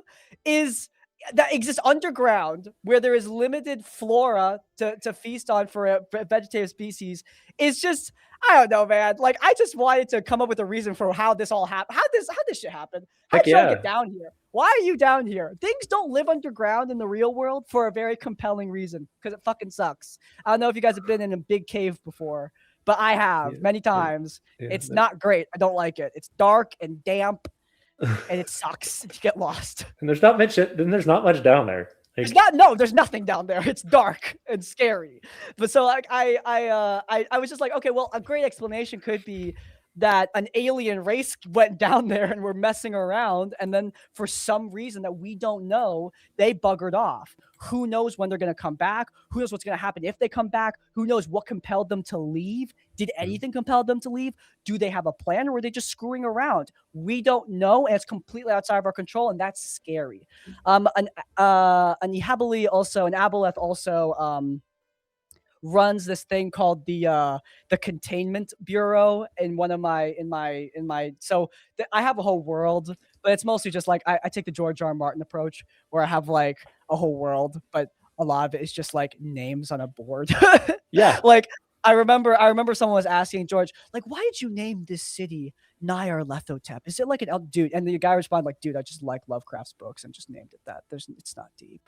that exists underground, where there is limited flora to feast on for a vegetative species, is just, I don't know, man. Like, I just wanted to come up with a reason for how this all happened. How this shit happened. How did y'all get down here? Why are you down here? Things don't live underground in the real world for a very compelling reason, because it fucking sucks. I don't know if you guys have been in a big cave before, but I have many times. It's not great. I don't like it. It's dark and damp, and it sucks if you get lost. And there's not much down there. There's nothing down there. It's dark and scary. But so like I was just like, okay, well, a great explanation could be that an alien race went down there and were messing around, and then for some reason that we don't know, they buggered off. Who knows when they're going to come back? Who knows what's going to happen if they come back? Who knows what compelled them to leave? Did anything compel them to leave? Do they have a plan, or were they just screwing around? We don't know, and it's completely outside of our control, and that's scary. An Ihabali also, an aboleth also runs this thing called the Containment Bureau in one of my I have a whole world, but it's mostly just like I take the George R. R. Martin approach, where I have like a whole world, but a lot of it is just like names on a board. Yeah. Like I remember someone was asking George, like, why did you name this city Nyar Lethotep. Is it like an dude? And the guy responded like, dude, I just like Lovecraft's books and just named it that. It's not deep.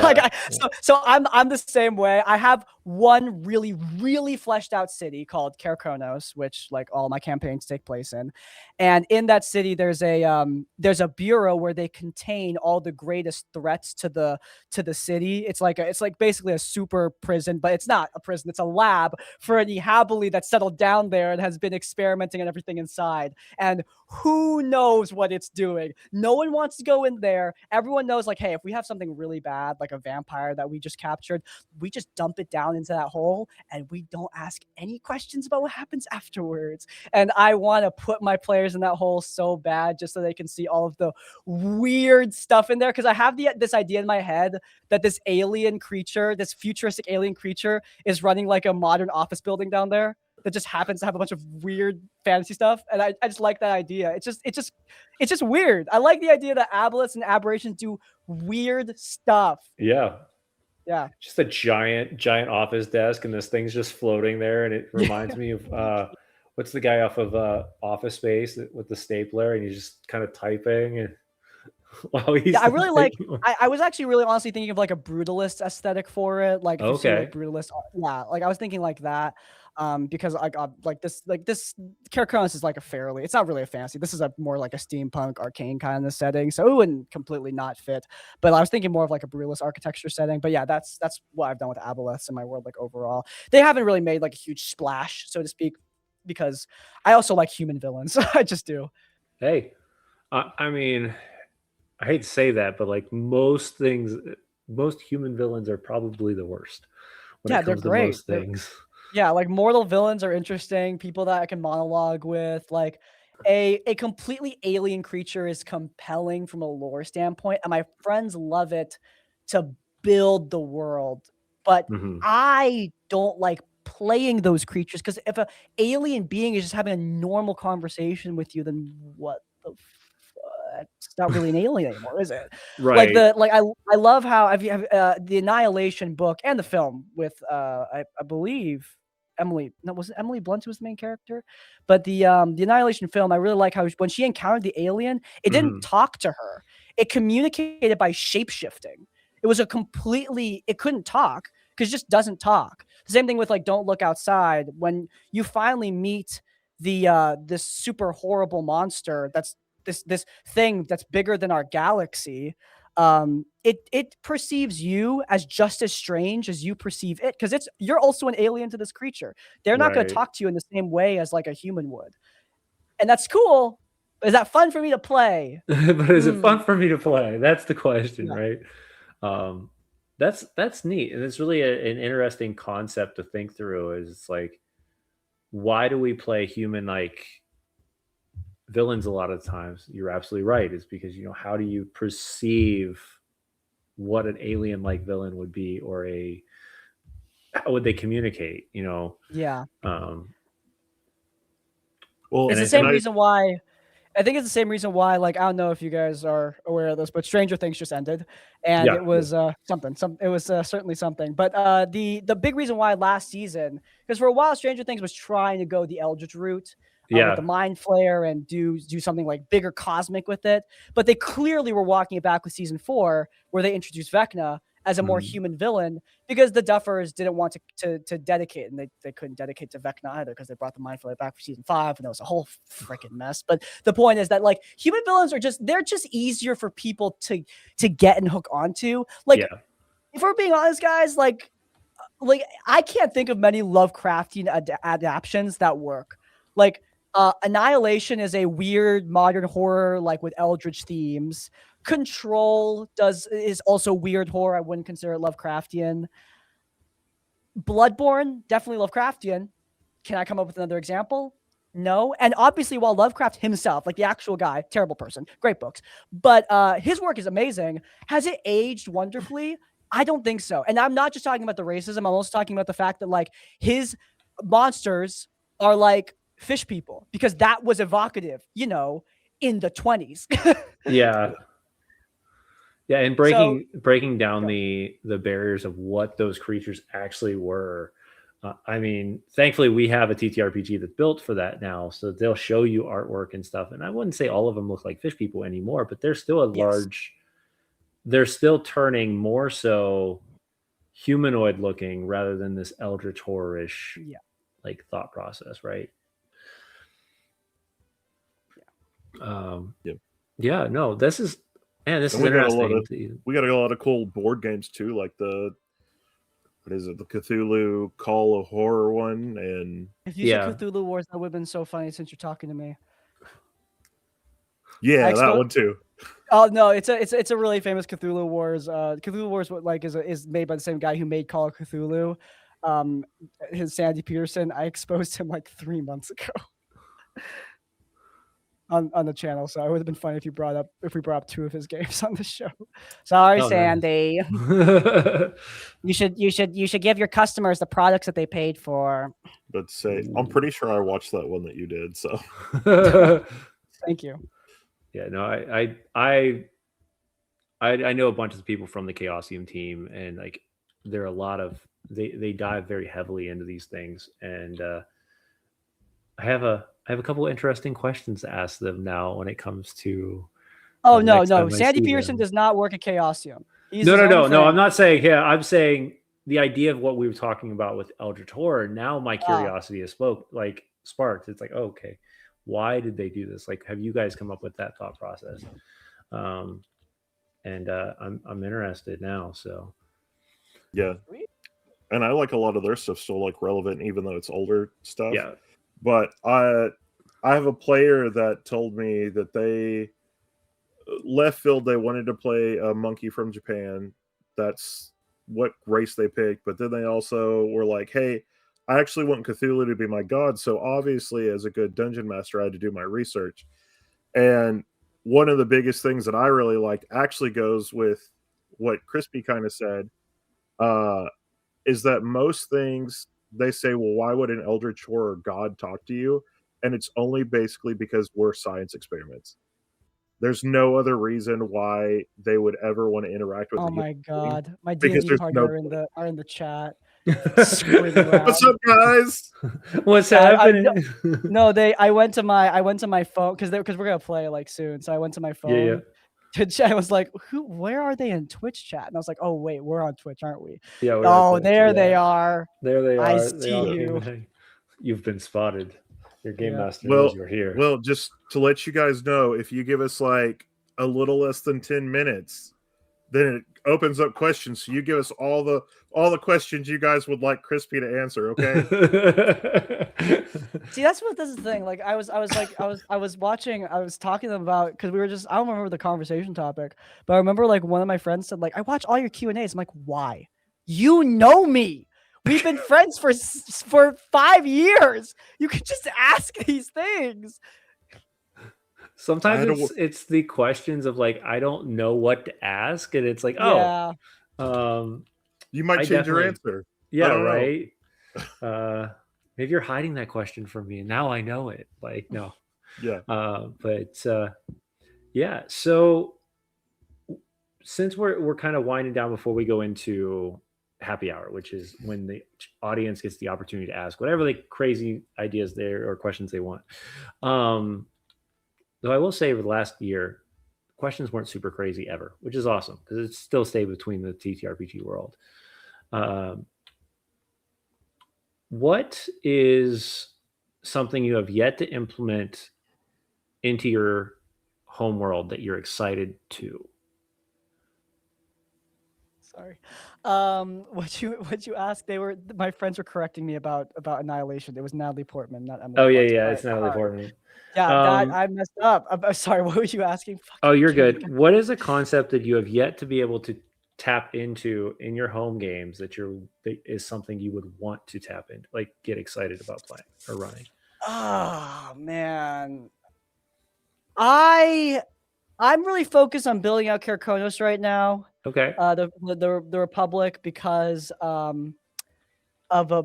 Like so I'm the same way. I have one really, really fleshed out city called Kerkonos, which like all my campaigns take place in. And in that city, there's a bureau where they contain all the greatest threats to the city. It's like basically a super prison, but it's not a prison. It's a lab for an Ihabali that settled down there and has been experimenting on everything inside. And who knows what it's doing? No one wants to go in there. Everyone knows, like, hey, if we have something really bad, like a vampire that we just captured, we just dump it down into that hole and we don't ask any questions about what happens afterwards. And I want to put my players in that hole so bad just so they can see all of the weird stuff in there. Because I have this idea in my head that this alien creature, this futuristic alien creature, is running like a modern office building down there that just happens to have a bunch of weird fantasy stuff. And I just like that idea. It's just weird. I like the idea that aboleths and aberrations do weird stuff. Yeah. Yeah. Just a giant office desk and this thing's just floating there. And it reminds me of what's the guy off of Office Space with the stapler, and he's just kind of typing and I really like. I was actually really honestly thinking of like a brutalist aesthetic for it. Like if you see like brutalist, yeah. Like I was thinking like that, because like this Kerkonos is like it's not really a fantasy. This is a more like a steampunk arcane kind of setting, so it wouldn't completely not fit. But I was thinking more of like a brutalist architecture setting. But yeah, that's what I've done with aboleths in my world. Like overall, they haven't really made like a huge splash, so to speak, because I also like human villains. I just do. Hey, I mean, I hate to say that, but like most human villains are probably the worst when it comes to most things. Yeah, like mortal villains are interesting. People that I can monologue with. Like a completely alien creature is compelling from a lore standpoint, and my friends love it to build the world. But I don't like playing those creatures, because if an alien being is just having a normal conversation with you, then what the it's not really an alien anymore, is it? Right. I love how the Annihilation book and the film with I believe was it Emily Blunt who was the main character? But the Annihilation film, I really like how when she encountered the alien, it didn't talk to her. It communicated by shapeshifting. It was it couldn't talk because it just doesn't talk. The same thing with like Don't Look Outside. When you finally meet this super horrible monster that's this thing that's bigger than our galaxy, it perceives you as just as strange as you perceive it, because you're also an alien to this creature. They're not going to talk to you in the same way as like a human would, and that's cool. But is that fun for me to play? But is it fun for me to play? That's the question, right? That's neat, and it's really an interesting concept to think through. Is it's like, why do we play human like villains a lot of times? You're absolutely right. Is because how do you perceive what an alien like villain would be, or how would they communicate? Yeah. Well, it's the same reason why. I think it's the same reason why, like, I don't know if you guys are aware of this, but Stranger Things just ended, and it was something. It was certainly something. But the big reason why last season, because for a while Stranger Things was trying to go the Eldritch route, with the Mind Flayer and do something like bigger cosmic with it, but they clearly were walking it back with season 4, where they introduced Vecna as a more human villain, because the Duffers didn't want to dedicate, and they couldn't dedicate to Vecna either, because they brought the Mind Flayer back for season 5, and it was a whole freaking mess. But the point is that like human villains they're just easier for people to get and hook onto. Like, if we're being honest, guys, like I can't think of many Lovecraftian adaptations that work. Like Annihilation is a weird modern horror, like with eldritch themes. Control is also weird horror. I wouldn't consider it Lovecraftian. Bloodborne, definitely Lovecraftian. Can I come up with another example? No. And obviously, while Lovecraft himself, like the actual guy, terrible person, great books, but his work is amazing. Has it aged wonderfully? I don't think so. And I'm not just talking about the racism. I'm also talking about the fact that like his monsters are like fish people, because that was evocative, in the 20s. Yeah, and breaking down the barriers of what those creatures actually were. I mean, thankfully we have a TTRPG that's built for that now, so they'll show you artwork and stuff. And I wouldn't say all of them look like fish people anymore, but they're still a Yes. large. They're still turning more so humanoid looking rather than this eldritch horror-ish Yeah. like thought process, right? Yep. Yeah, no, this is And interesting. we got a lot of cool board games too, like the the Cthulhu Call of Horror one, and If you said Cthulhu Wars, that would have been so funny since you're talking to me. yeah, that one too. Oh no, it's a really famous Cthulhu Wars. Cthulhu Wars, is made by the same guy who made Call of Cthulhu. His Sandy Peterson. I exposed him like 3 months ago on the channel, so it would have been funny if we brought up 2 of his games on the show. Sorry, Sandy. You should give your customers the products that they paid for. But I'm pretty sure I watched that one that you did. So thank you. Yeah, no, I know a bunch of people from the Chaosium team, and like there are a lot of they dive very heavily into these things, and I have a couple of interesting questions to ask them now when it comes to. Oh no, Sandy Peterson does not work at Chaosium. No. I'm not saying. Yeah, I'm saying the idea of what we were talking about with Eldritch Horror. Now my curiosity is sparked. It's like, oh, okay, why did they do this? Like, have you guys come up with that thought process? I'm interested now. So yeah, and I like a lot of their stuff still like relevant, even though it's older stuff. Yeah, but I have a player that told me that they left field they wanted to play a monkey from Japan. That's what race they picked, but then they also were like, hey, I actually want Cthulhu to be my god, so obviously as a good dungeon master I had to do my research. And one of the biggest things that I really liked actually goes with what Crispy kind of said, is that most things they say, well, why would an eldritch horror god talk to you? And it's only basically because we're science experiments. There's no other reason why they would ever want to interact with. Oh my god, my D&D partner are in the chat. What's up, guys? What's happening? I went to my phone because we're gonna play like soon. So I went to my phone. I was like, where are they in Twitch chat? And I was like, oh wait, we're on Twitch, aren't we? Yeah. Oh, there they are. There they are. I see you. You've been spotted. Your game master knows you're here. Well, just to let you guys know, if you give us like a little less than 10 minutes, then it opens up questions. So you give us all the questions you guys would like Crispy to answer, okay? See, this is the thing. Like I was talking to them about, because we were just, I don't remember the conversation topic, but I remember like one of my friends said, like, I watch all your Q&As. I'm like, why? You know me. We've been friends for 5 years. You could just ask these things. Sometimes it's the questions of like, I don't know what to ask, and it's like, you might change your answer. Yeah, right. Maybe you're hiding that question from me, and now I know it. Like, no. Yeah. Yeah. So since we're kind of winding down before we go into happy hour, which is when the audience gets the opportunity to ask whatever the crazy ideas there or questions they want. Though I will say over the last year, questions weren't super crazy ever, which is awesome because it still stayed between the TTRPG world. What is something you have yet to implement into your home world that you're excited to? Sorry. What you asked, my friends were correcting me about Annihilation. It was Natalie Portman, not Emily. Oh yeah, it's Natalie Portman. Yeah, I messed up. I'm sorry. What were you asking? Oh, you're good. What is a concept that you have yet to be able to tap into in your home games that is something you would want to tap into, like get excited about playing or running? Oh man, I'm really focused on building out Karakonos right now. Okay. The Republic, because of a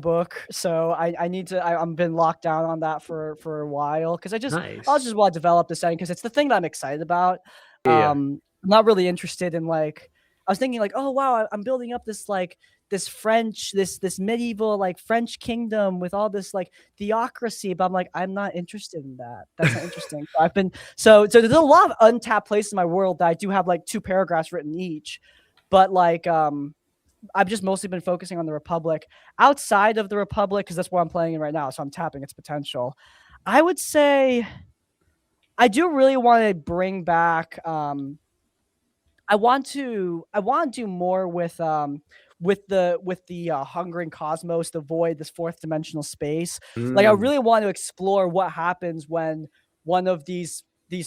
book. So I need to. I've been locked down on that for a while because I just want to develop the setting because it's the thing that I'm excited about. I'm not really interested in like. I was thinking like, oh wow, I'm building up this like this French, this medieval like French kingdom with all this like theocracy, but I'm like, I'm not interested in that. That's not interesting. So there's a lot of untapped places in my world that I do have like 2 paragraphs written each, but like I've just mostly been focusing on the Republic. Outside of the Republic, because that's what I'm playing in right now, so I'm tapping its potential. I would say I do really want to bring back. I want to do more with the hungering cosmos, the void, this 4th dimensional space. Like I really want to explore what happens when one of these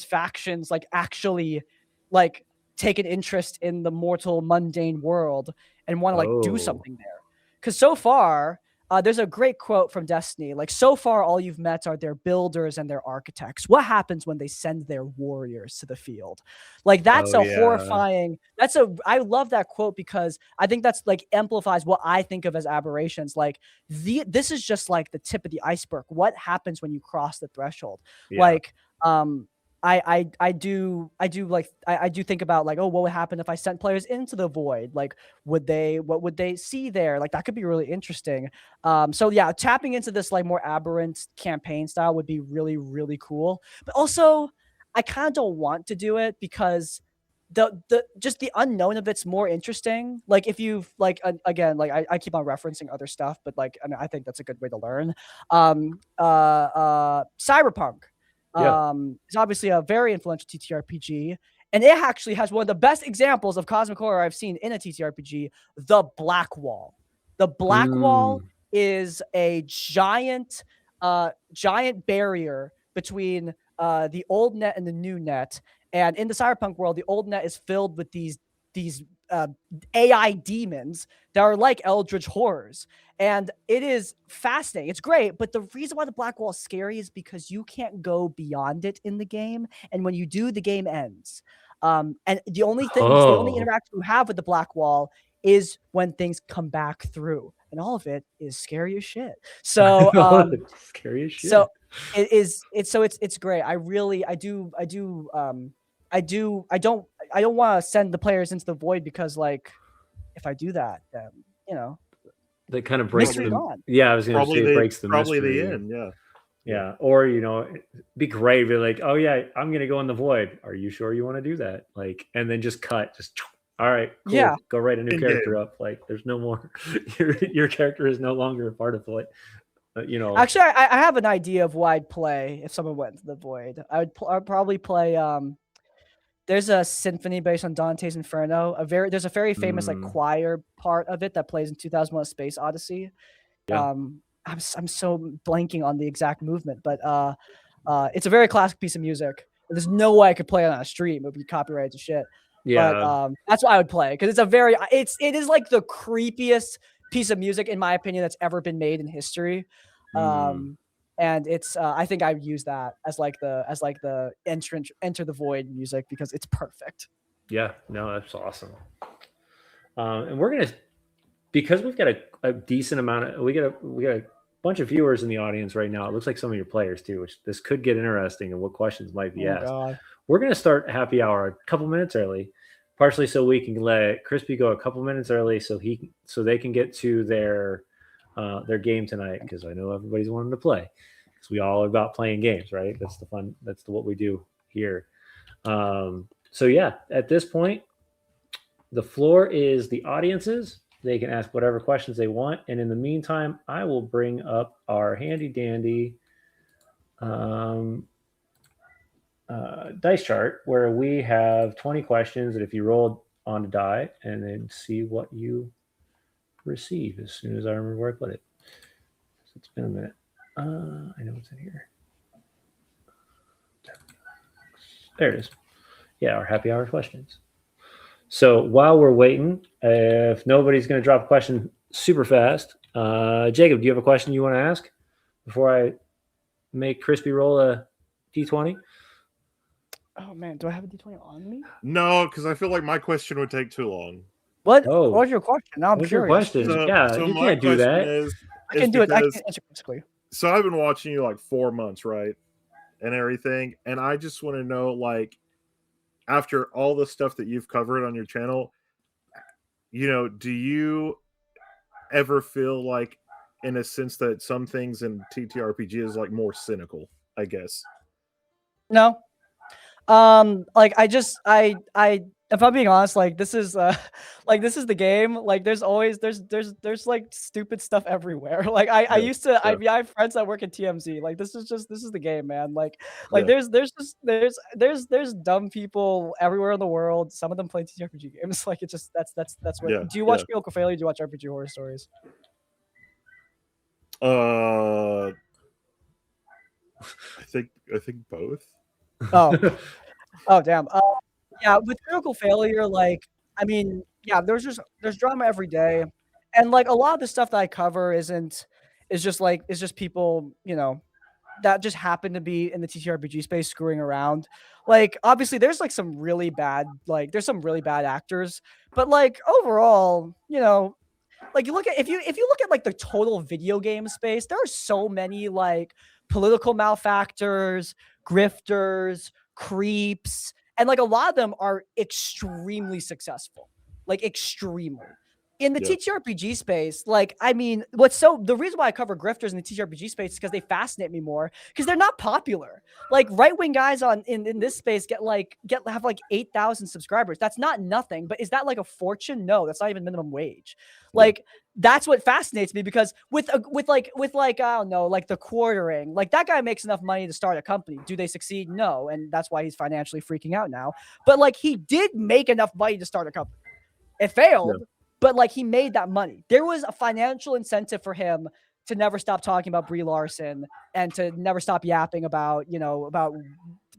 factions like actually like take an interest in the mortal mundane world and want to like do something there. Because so far, there's a great quote from Destiny. Like, so far, all you've met are their builders and their architects. What happens when they send their warriors to the field? Like, that's horrifying. I love that quote because I think that's like amplifies what I think of as aberrations. Like, this is just like the tip of the iceberg. What happens when you cross the threshold? Yeah. Like, I do think about like, oh, what would happen if I sent players into the void? Like, what would they see there? Like, that could be really interesting. So yeah, tapping into this like more aberrant campaign style would be really, really cool. But also, I kind of don't want to do it because just the unknown of it's more interesting. Like if you've like again, like I keep on referencing other stuff, but like I think that's a good way to learn. Cyberpunk. It's obviously a very influential TTRPG, and it actually has one of the best examples of cosmic horror I've seen in a TTRPG, the Black Wall. The Black Wall is a giant barrier between the old net and the new net. And in the cyberpunk world, the old net is filled with these AI demons that are like eldritch horrors. And it is fascinating. It's great. But the reason why the Black Wall is scary is because you can't go beyond it in the game. And when you do, the game ends. And the only interaction you have with the Black Wall is when things come back through. And all of it is scary as shit. So scary as shit. So it's great. I don't want to send the players into the void because like if I do that, then that kind of breaks mystery gone. Yeah, I was going to say it breaks the probably mystery. the end. Yeah. Or be great. Be like, oh yeah, I'm going to go in the void. Are you sure you want to do that? Like, and then just cut. Just all right. Cool. Yeah. Go write a new character up. Like, there's no more. Your character is no longer a part of it. Actually, I have an idea of what I'd play if someone went to the void. I'd probably play. There's a symphony based on Dante's Inferno. There's a very famous like choir part of it that plays in 2001: A Space Odyssey. Yeah. I'm so blanking on the exact movement, but it's a very classic piece of music. There's no way I could play it on a stream; it would be copyrighted to shit. Yeah. But that's what I would play because it is like the creepiest piece of music in my opinion that's ever been made in history. And it's I think I would use that as like the enter the void music because it's perfect. Yeah, no, that's awesome. And we're gonna, because we've got a decent amount of we got a bunch of viewers in the audience right now. It looks like some of your players too, which this could get interesting and what questions might be asked. God. We're gonna start happy hour a couple minutes early, partially so we can let Crispy go a couple minutes early so they can get to their game tonight, because I know everybody's wanting to play, because we all are about playing games, right? That's the fun. That's what we do here. So yeah, at this point, the floor is the audience's. They can ask whatever questions they want, and in the meantime, I will bring up our handy dandy dice chart where we have 20 questions, and if you roll on a die, and then see what you receive as soon as I remember where I put it. So it's been a minute. I know it's in here. There it is. Yeah, our happy hour questions. So while we're waiting, if nobody's going to drop a question super fast, Jacob, do you have a question you want to ask before I make Crispy roll a D20? Oh man, do I have a D20 on me? No, because I feel like my question would take too long. What? Oh. What was your question? Now I'm What's curious. your question? You can't do that. I can do it. I can answer quickly. So I've been watching you like 4 months, right? And everything. And I just want to know, like, after all the stuff that you've covered on your channel, do you ever feel like, in a sense, that some things in TTRPG is like more cynical, I guess. No. Like I if I'm being honest, like this is like this is the game. Like there's always there's like stupid stuff everywhere. Like I Yeah, used to yeah. I have friends that work at TMZ. Like this is the game, man. Like Yeah. there's just there's dumb people everywhere in the world. Some of them play TTRPG games. Like it just that's what. Yeah, Do you watch yeah. Critical Failure? Do you watch RPG Horror Stories? I think both. Oh. Oh damn. Yeah, with Critical Failure, like I mean, yeah, there's drama every day, and like a lot of the stuff that I cover is just people, you know, that just happen to be in the TTRPG space screwing around. Like obviously there's like some really bad there's some really bad actors, but like overall, you know, like you look at if you look at like the total video game space, there are so many like political malefactors, grifters, creeps, and like a lot of them are extremely successful. Like extremely. In the Yeah. TTRPG space, like I mean, the reason why I cover grifters in the TTRPG space is because they fascinate me more because they're not popular. Like right wing guys in this space have like 8,000 subscribers. That's not nothing, but is that like a fortune? No, that's not even minimum wage. Like that's what fascinates me because with I don't know, like the quartering, like that guy makes enough money to start a company. Do they succeed? No, and that's why he's financially freaking out now. But like he did make enough money to start a company. It failed, but like he made that money. There was a financial incentive for him to never stop talking about Brie Larson and to never stop yapping about, you know, about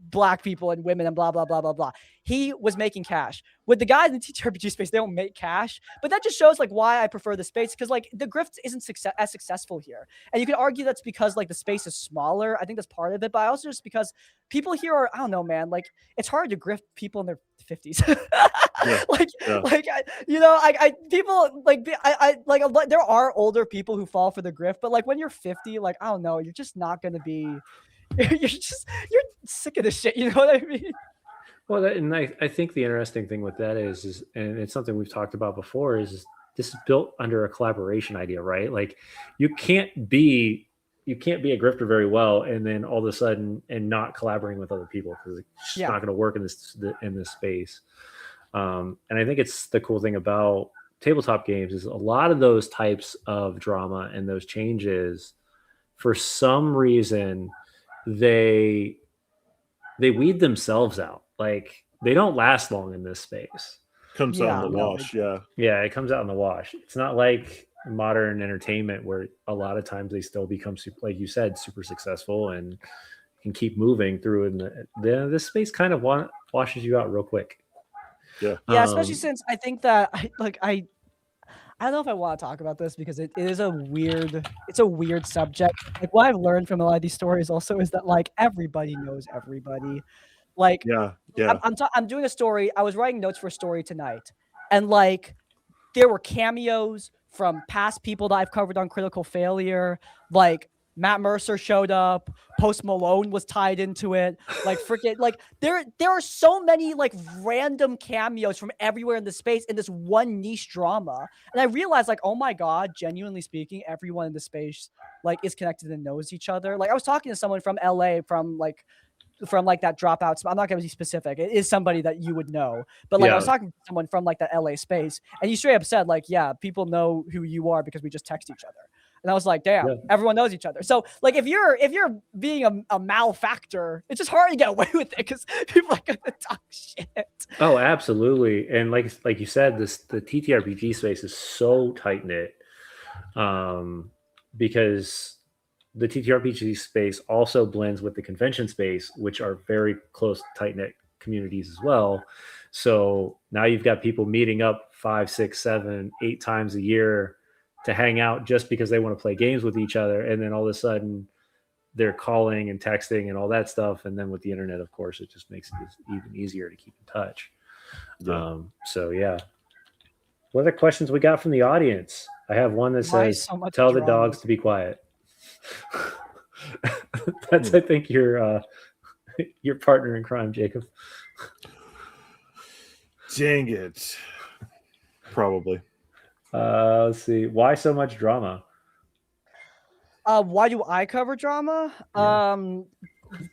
black people and women and blah blah blah blah blah. He was making cash. With the guys in the TTRPG space, they don't make cash, but that just shows like why I prefer the space because like the grift isn't as successful here, and you can argue that's because like the space is smaller. I think that's part of it, but also just because people here are I don't know, man. Like it's hard to grift people in their 50s. You know, people like I like there are older people who fall for the grift, but like when you're 50, like I don't know, you're just not gonna be. You're sick of this shit. You know what I mean? Well, and I think the interesting thing with that is, and it's something we've talked about before, is this is built under a collaboration idea, right? Like you can't be a grifter very well and then all of a sudden and not collaborating with other people because it's just not going to work in this space. And I think it's the cool thing about tabletop games is a lot of those types of drama and those changes, for some reason, they weed themselves out. Like they don't last long in this space. Comes out in the wash. Yeah, it comes out in the wash. It's not like modern entertainment where a lot of times they still become super, like you said, super successful and can keep moving through. And this space kind of washes you out real quick. Yeah, especially since I think that I don't know if I want to talk about this because it is it's a weird subject. Like what I've learned from a lot of these stories also is that like everybody knows everybody. Like I'm doing a story. I was writing notes for a story tonight, and like there were cameos from past people that I've covered on Critical Failure. Like Matt Mercer showed up. Post Malone was tied into it. Like freaking like there are so many like random cameos from everywhere in the space in this one niche drama. And I realized like, oh my God, genuinely speaking, everyone in the space like is connected and knows each other. Like I was talking to someone from LA from that dropout. I'm not going to be specific. It is somebody that you would know, but like I was talking to someone from like the LA space, and he straight up said like, yeah, people know who you are because we just text each other. And I was like, damn, everyone knows each other. So like if you're being a malefactor, it's just hard to get away with it because people are going to talk shit. Oh, absolutely. And like you said, the TTRPG space is so tight knit, because the TTRPG space also blends with the convention space, which are very close, tight knit communities as well. So now you've got people meeting up 5, 6, 7, 8 times a year to hang out just because they want to play games with each other. And then all of a sudden they're calling and texting and all that stuff. And then with the internet, of course, it just makes it even easier to keep in touch. So yeah. What are the questions we got from the audience? I have one that says, tell the dogs to be quiet. That's, I think, your partner in crime, Jacob. Dang it. Probably. Let's see. Why so much drama? Why do I cover drama? Yeah.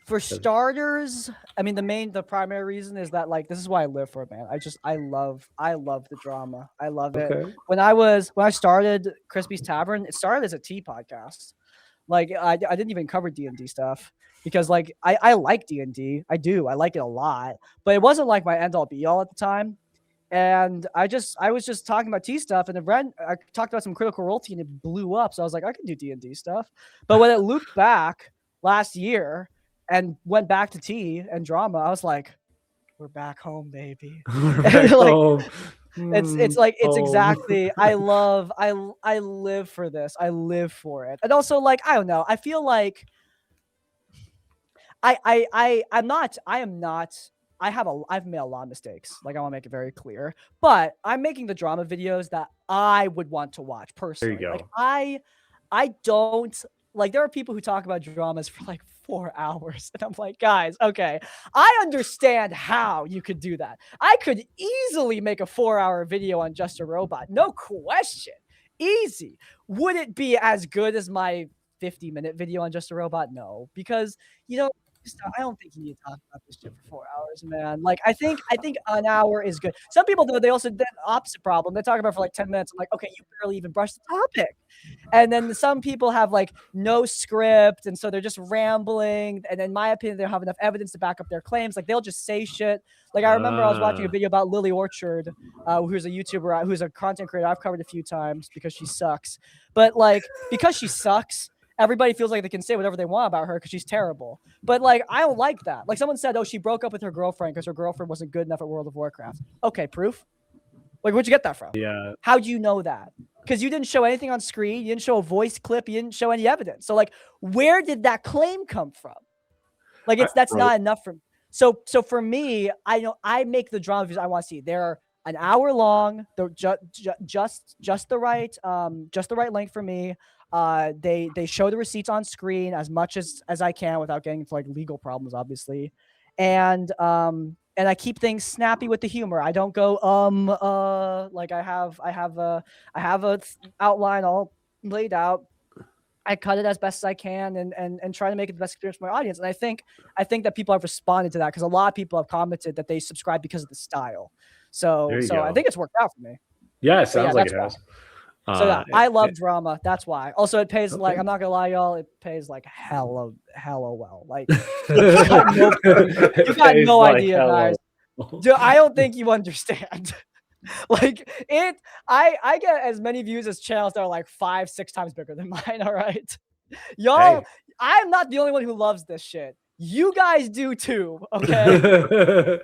For starters, I mean the primary reason is that like this is why I live for it, man. I love the drama. I love it. Okay. When I started Crispy's Tavern, it started as a tea podcast. Like I didn't even cover D&D stuff because like I like D&D. I do. I like it a lot, but it wasn't like my end all be all at the time. And I was just talking about tea stuff, and I talked about some Critical Role tea, and it blew up. So I was like, I can do D&D stuff. But when it looped back last year and went back to tea and drama, I was like, we're back home, baby. We're back Like, home. it's like it's Home. exactly. I live for this. I live for it. And also like I don't know. I feel like I'm not. I am not. I've made a lot of mistakes. Like I want to make it very clear, but I'm making the drama videos that I would want to watch personally. go. Like I don't like. There are people who talk about dramas for like 4 hours, and I'm like, guys, okay, I understand how you could do that. I could easily make a 4-hour video on Just a Robot, no question, easy. Would it be as good as my 50-minute video on Just a Robot? No, because you know. I don't think you need to talk about this shit for 4 hours, man. Like, I think an hour is good. Some people, though, they also the opposite problem. They talk about it for like 10 minutes. I'm like, okay, you barely even brushed the topic. And then some people have like no script, and so they're just rambling. And in my opinion, they don't have enough evidence to back up their claims. Like they'll just say shit. Like I remember I was watching a video about Lily Orchard, who's a YouTuber, who's a content creator I've covered a few times because she sucks. But like because she sucks, everybody feels like they can say whatever they want about her because she's terrible. But like, I don't like that. Like someone said, oh, she broke up with her girlfriend because her girlfriend wasn't good enough at World of Warcraft. Okay, proof? Like, where'd you get that from? Yeah. How'd you know that? Because you didn't show anything on screen. You didn't show a voice clip. You didn't show any evidence. So like, where did that claim come from? Like, that's not enough for me. So for me, I make the drama videos I want to see. They're an hour long. They're just the right length for me. They show the receipts on screen as much as I can without getting into like legal problems, obviously. And I keep things snappy with the humor. I don't go like I have a outline all laid out. I cut it as best as I can and try to make it the best experience for my audience. And I think that people have responded to that because a lot of people have commented that they subscribe because of the style. So I think it's worked out for me. Yeah, it sounds like it has. So yeah, I love drama. That's why. Also, it pays like I'm not gonna lie, y'all. It pays like hella well. Like you got no idea, guys. Dude, I don't think you understand. Like it, I get as many views as channels that are like 5-6 times bigger than mine. All right, y'all. Hey. I'm not the only one who loves this shit. You guys do too, okay?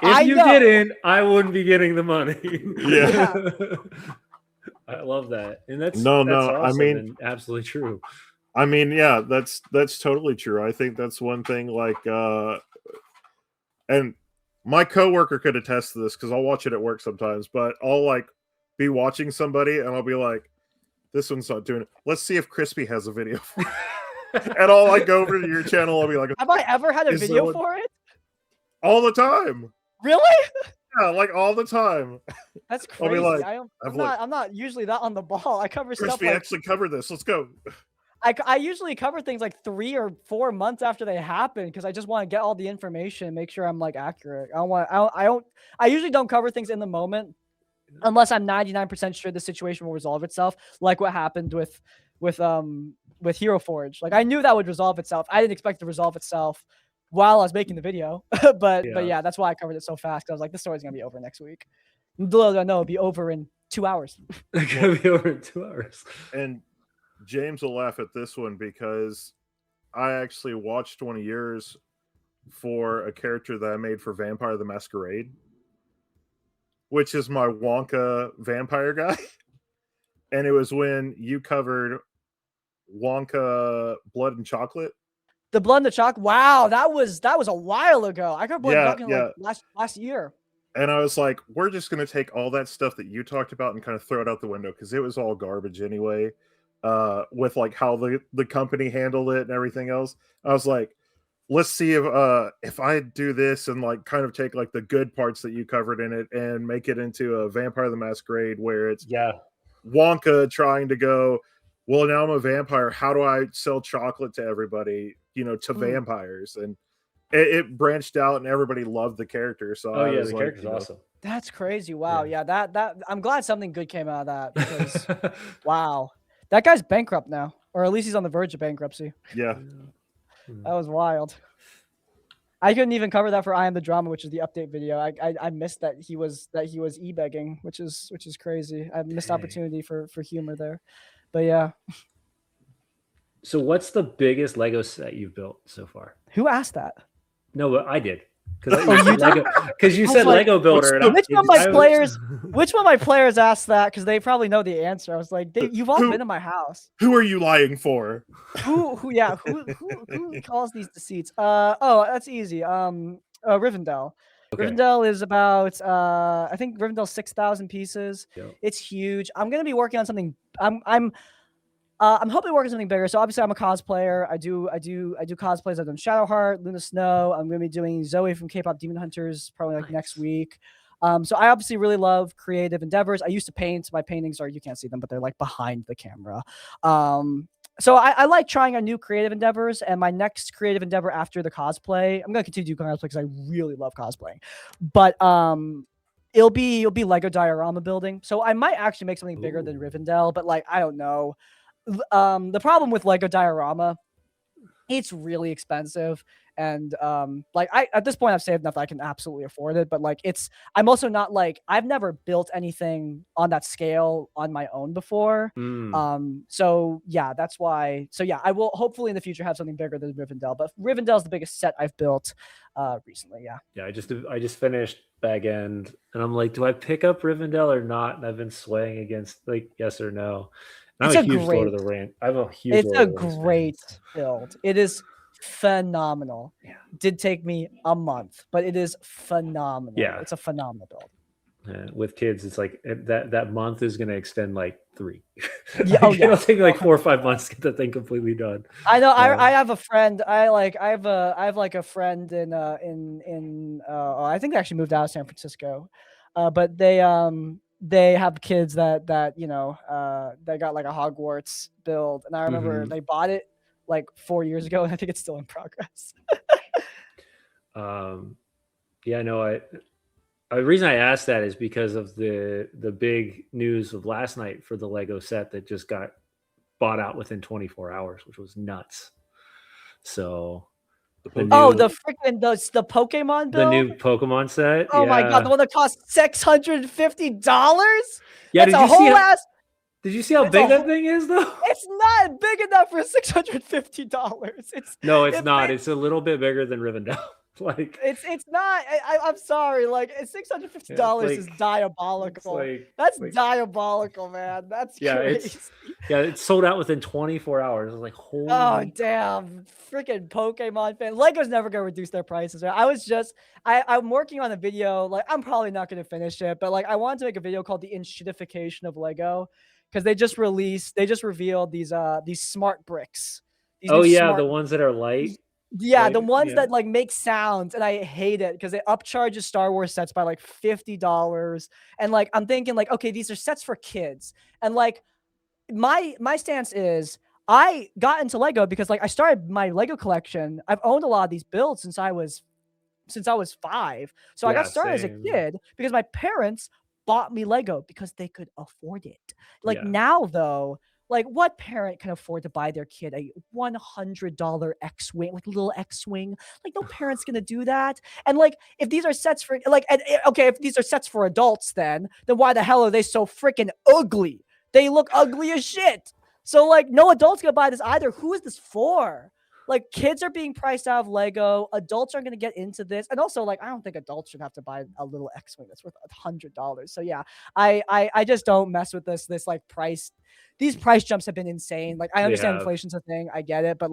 If you didn't, I wouldn't be getting the money. Yeah. I love that, and that's awesome, I mean, absolutely true. I mean, yeah, that's totally true. I think that's one thing. Like, and my coworker could attest to this because I'll watch it at work sometimes. But I'll like be watching somebody, and I'll be like, "This one's not doing it. Let's see if Crispy has a video." And I'll like go over to your channel. I'll be like, "Have I ever had a video for it?" All the time. Really? Yeah, like all the time. That's crazy. Like, I'm not usually that on the ball. I cover stuff like actually covered this. Let's go. I usually cover things like 3 or 4 months after they happen because I just want to get all the information and make sure I'm like accurate. I usually don't cover things in the moment unless I'm 99% sure the situation will resolve itself, like what happened with Hero Forge. Like I knew that would resolve itself. I didn't expect it to resolve itself while I was making the video. but yeah, that's why I covered it so fast. I was like, this story's gonna be over next week. Little I know it'll be over in 2 hours. It's gonna be over in 2 hours. And James will laugh at this one because I actually watched one of yours for a character that I made for Vampire the Masquerade, which is my Wonka vampire guy. And it was when you covered Wonka Blood and Chocolate. The Blood and the Chocolate. Wow, that was a while ago. I covered Blood and Chocolate like last year. And I was like, we're just going to take all that stuff that you talked about and kind of throw it out the window because it was all garbage anyway, with like how the company handled it and everything else. I was like, let's see if I do this and like kind of take like the good parts that you covered in it and make it into a Vampire the Masquerade where it's Wonka trying to go, well, now I'm a vampire. How do I sell chocolate to everybody, to vampires? And it branched out and everybody loved the character. So Oh I yeah, was the like, character's awesome. That's crazy. Wow. Yeah. That I'm glad something good came out of that because Yeah. wow, that guy's bankrupt now, or at least he's on the verge of bankruptcy. Yeah. That was wild. I couldn't even cover that for I Am the Drama, which is the update video. I missed that he was e-begging, which is crazy. I missed opportunity for humor there. But yeah. So what's the biggest Lego set you've built so far? Who asked that? No, but I did. Because you said Lego Builder. Which one of my players asked that? Because they probably know the answer. I was like, you've all been in my house. Who are you lying for? Who calls these deceits? That's easy. Rivendell. Okay. Rivendell is about I think Rivendell's 6,000 pieces. Yep. It's huge. I'm gonna be working on something. I'm hoping to work on something bigger. So obviously I'm a cosplayer. I do cosplays. I've done Shadowheart, Luna Snow. I'm going to be doing Zoe from K-pop Demon Hunters probably next week. So I obviously really love creative endeavors. I used to paint. My paintings you can't see them, but they're like behind the camera. So I like trying on new creative endeavors, and my next creative endeavor after the cosplay, I'm going to continue to do cosplay because I really love cosplaying. But it'll be Lego diorama building. So I might actually make something bigger than Rivendell, but I don't know. The problem with Lego diorama, it's really expensive, and at this point I've saved enough that I can absolutely afford it, but I'm also not I've never built anything on that scale on my own before. So yeah, that's why. So yeah, I will hopefully in the future have something bigger than Rivendell, but Rivendell is the biggest set I've built recently. Yeah, I just finished Bag End, and I'm like, do I pick up Rivendell or not? And I've been swaying against yes or no. I'm a huge Lord of the Rings. It's a great build. It is phenomenal. Yeah. Did take me a month, but it is phenomenal. Yeah, it's a phenomenal build. With kids, it's like that month is going to extend 3. Yeah, it'll take 4 or 5 months to get that thing completely done. I know. I have a friend. I have a friend in I think they actually moved out of San Francisco, but they have kids that they got a Hogwarts build, and I remember they bought it 4 years ago, and I think it's still in progress. Yeah, no, the reason I asked that is because of the big news of last night for the Lego set that just got bought out within 24 hours, which was nuts. So the Pokemon build? The new Pokemon set. Oh my god, the one that cost $650? Yeah, Did you see how big that thing is though? It's not big enough for $650. It's not. It's a little bit bigger than Rivendell. It's not. I'm sorry. $650 is diabolical. That's diabolical, man. That's crazy. It's sold out within 24 hours. I was like, holy. Oh damn! Freaking Pokemon fan. Lego's never gonna reduce their prices. Right? I'm working on a video. I'm probably not gonna finish it, but I wanted to make a video called the Inshitification of Lego, because they just revealed these smart bricks. The ones that are light. Yeah, the ones that make sounds, and I hate it because it upcharges Star Wars sets by $50. And I'm thinking okay, these are sets for kids. And my stance is I got into Lego because I started my Lego collection. I've owned a lot of these builds since I was 5. So I got started as a kid because my parents bought me Lego because they could afford it. Now though, what parent can afford to buy their kid a $100 X-Wing, little X-Wing? No parent's going to do that. And if these are sets for if these are sets for adults, then why the hell are they so freaking ugly? They look ugly as shit. So no adult's going to buy this either. Who is this for? Kids are being priced out of Lego. Adults aren't going to get into this. And also, I don't think adults should have to buy a little X-Wing that's worth $100. So yeah, I just don't mess with this price. These price jumps have been insane. I understand inflation's a thing. I get it. But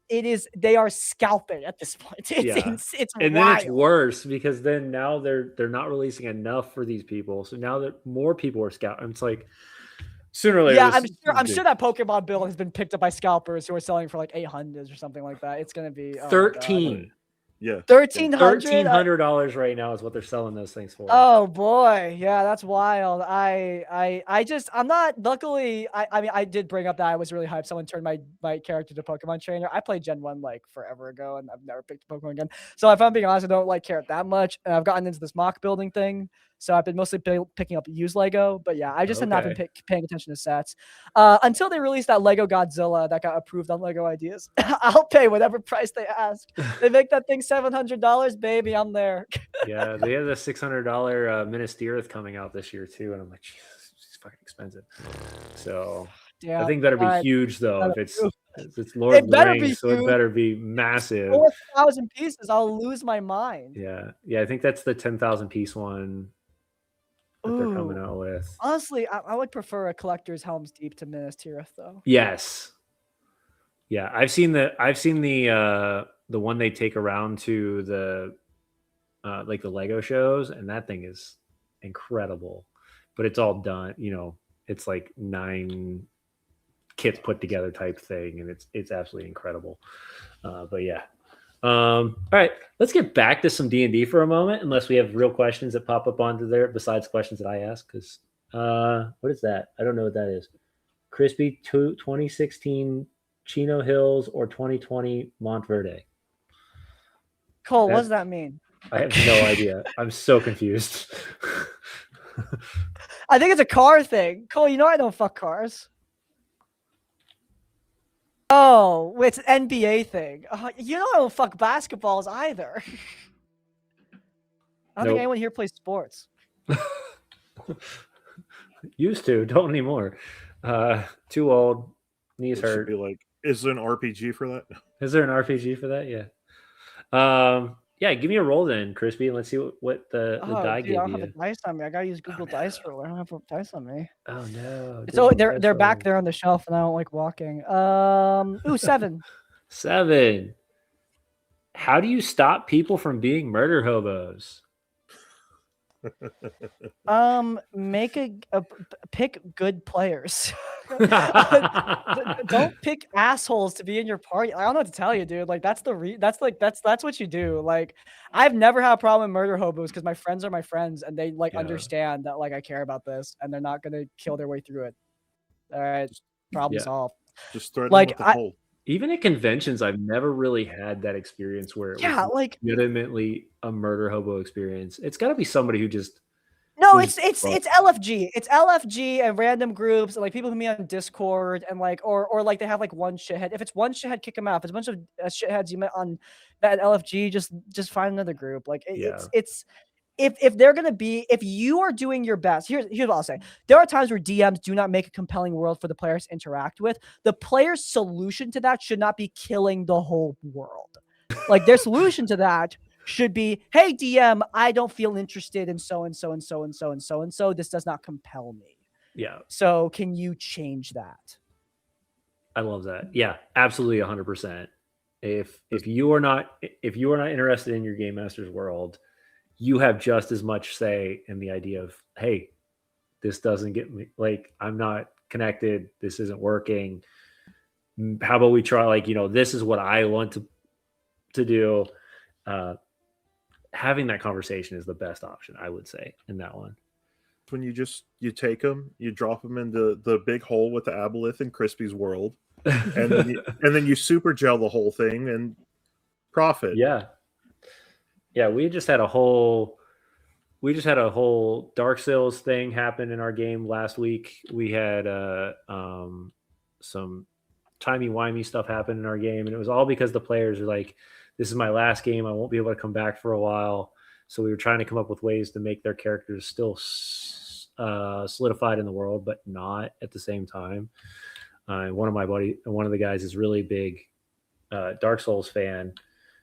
they are scalping at this point. It's and wild. Then it's worse because then now they're not releasing enough for these people. So now that more people are scalping, it's sooner or later. Yeah, I'm sure that Pokemon build has been picked up by scalpers who are selling for $800 or something like that. It's gonna be 13. Yeah. $1,300 right now is what they're selling those things for. Oh boy, yeah, that's wild. I'm not. Luckily, I mean, I did bring up that I was really hyped. Someone turned my character to Pokemon trainer. I played Gen 1 like forever ago, and I've never picked a Pokemon again. So if I'm being honest, I don't like care that much. And I've gotten into this mock building thing, so I've been mostly picking up used Lego. But yeah, I just have not been paying attention to sets until they released that Lego Godzilla that got approved on Lego Ideas. I'll pay whatever price they ask. They make that thing $700, baby. I'm there. Yeah, they have the $600 Minas Tirith coming out this year too, and I'm like, Jesus, it's fucking expensive. So yeah, I think better be huge though. If it's Lord it of the better Rings, be so it better be massive. 4,000 pieces, I'll lose my mind. Yeah, I think that's the 10,000 piece one that they're coming out with. Honestly, I would prefer a collector's Helm's Deep to Minas Tirith though. Yes. Yeah, I've seen the one they take around to the like the Lego shows, and that thing is incredible. But it's all done, it's like 9 kits put together type thing, and it's absolutely incredible. But yeah. All right, let's get back to some D&D for a moment, unless we have real questions that pop up onto there besides questions that I ask. Because what is that? I don't know what that is. Crispy 2016 Chino Hills or 2020 Montverde. Cole, what does that mean? I have no idea. I'm so confused. I think it's a car thing. Cole, I don't fuck cars. Oh, it's an NBA thing. I don't fuck basketballs either. I don't think anyone here plays sports. Used to, don't anymore. Too old. Knees hurt. Be like, is there an RPG for that? Is there an RPG for that? Yeah. Yeah, give me a roll then, Crispy, and let's see what the die gave you. I don't have a dice on me. I gotta use Google Dice Roller. I don't have a dice on me. Oh no. So they're back there on the shelf, and I don't like walking. 7. 7. How do you stop people from being murder hobos? Pick good players. Don't pick assholes to be in your party. I don't know what to tell you, dude. Like that's what you do. Like I've never had a problem with murder hobos because my friends are my friends and they understand that like I care about this and they're not gonna kill their way through it. All right, problem solved. Just throw it with the hole. Even at conventions, I've never really had that experience where it was legitimately a murder hobo experience. It's got to be somebody who just it's LFG. It's LFG and random groups and like people who meet on Discord and like or like they have like one shithead. If it's one shithead, kick them out. If it's a bunch of shitheads you met on that LFG, just find another group. Like it's if they're gonna be, if you are doing your best, here's what I'll say. There are times where DMs do not make a compelling world for the players to interact with. The player's solution to that should not be killing the whole world. Like their solution to that should be, hey DM, I don't feel interested in so and so and so and so and so and so. This does not compel me. Yeah. So can you change that? I love that. Yeah, absolutely 100%. If you are not interested in your game master's world, you have just as much say in the idea of, hey, this doesn't get me, like, I'm not connected. This isn't working. How about we try, this is what I want to do. Having that conversation is the best option, I would say, in that one. When you take them, you drop them in the big hole with the aboleth in Crispy's world, and then you super gel the whole thing and profit. Yeah, we just had a whole Dark Souls thing happen in our game last week. We had some timey-wimey stuff happen in our game, and it was all because the players are like, this is my last game. I won't be able to come back for a while. So we were trying to come up with ways to make their characters still solidified in the world, but not at the same time. One of the guys is really big Dark Souls fan.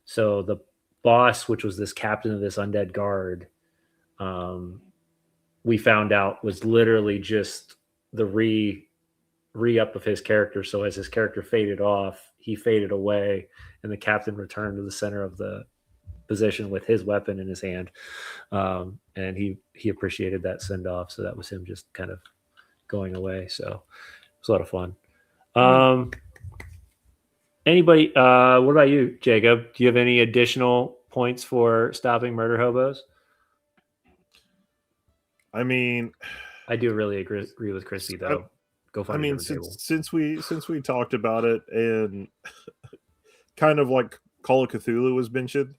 So the boss, which was this captain of this undead guard, we found out was literally just the re-up of his character. So as his character faded off, he faded away, and the captain returned to the center of the position with his weapon in his hand. And he appreciated that send off. So that was him just kind of going away. So it was a lot of fun. Anybody, what about you, Jacob? Do you have any additional points for stopping murder hobos? I mean, I do really agree with Crispy though. Go find a different table. since we talked about it and kind of like Call of Cthulhu was mentioned,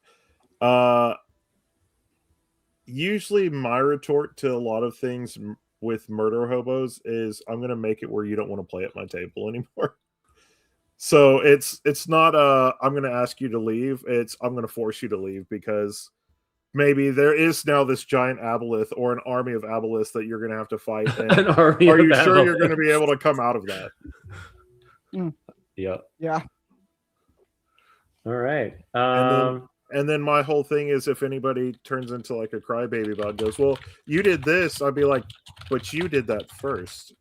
usually my retort to a lot of things with murder hobos is I'm going to make it where you don't want to play at my table anymore. So it's not I'm going to ask you to leave. It's I'm going to force you to leave because maybe there is now this giant aboleth or an army of aboleths that you're going to have to fight. And An army are of you sure you're aboleths. going to be able to come out of that? Yeah. Yeah. All right. And then my whole thing is if anybody turns into like a crybaby about it, goes, well, you did this, I'd be like, but you did that first.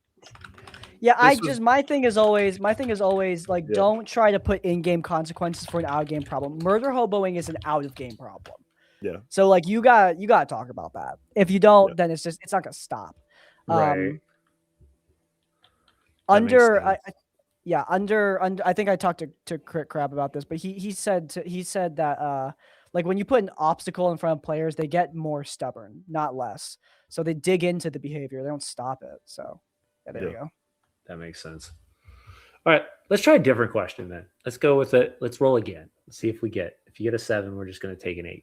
Yeah, my thing is always like don't try to put in-game consequences for an out-of-game problem. Murder hoboing is an out-of-game problem. Yeah. So like you got to talk about that. If you don't, then it's not gonna stop. Right. Under I think I talked to Crit Crab about this, but he said that like when you put an obstacle in front of players, they get more stubborn, not less. So they dig into the behavior, they don't stop it. So there you go. That makes sense. All right, let's try a different question then. Let's go with it. Let's roll again. Let's see if you get a 7, we're just going to take an 8.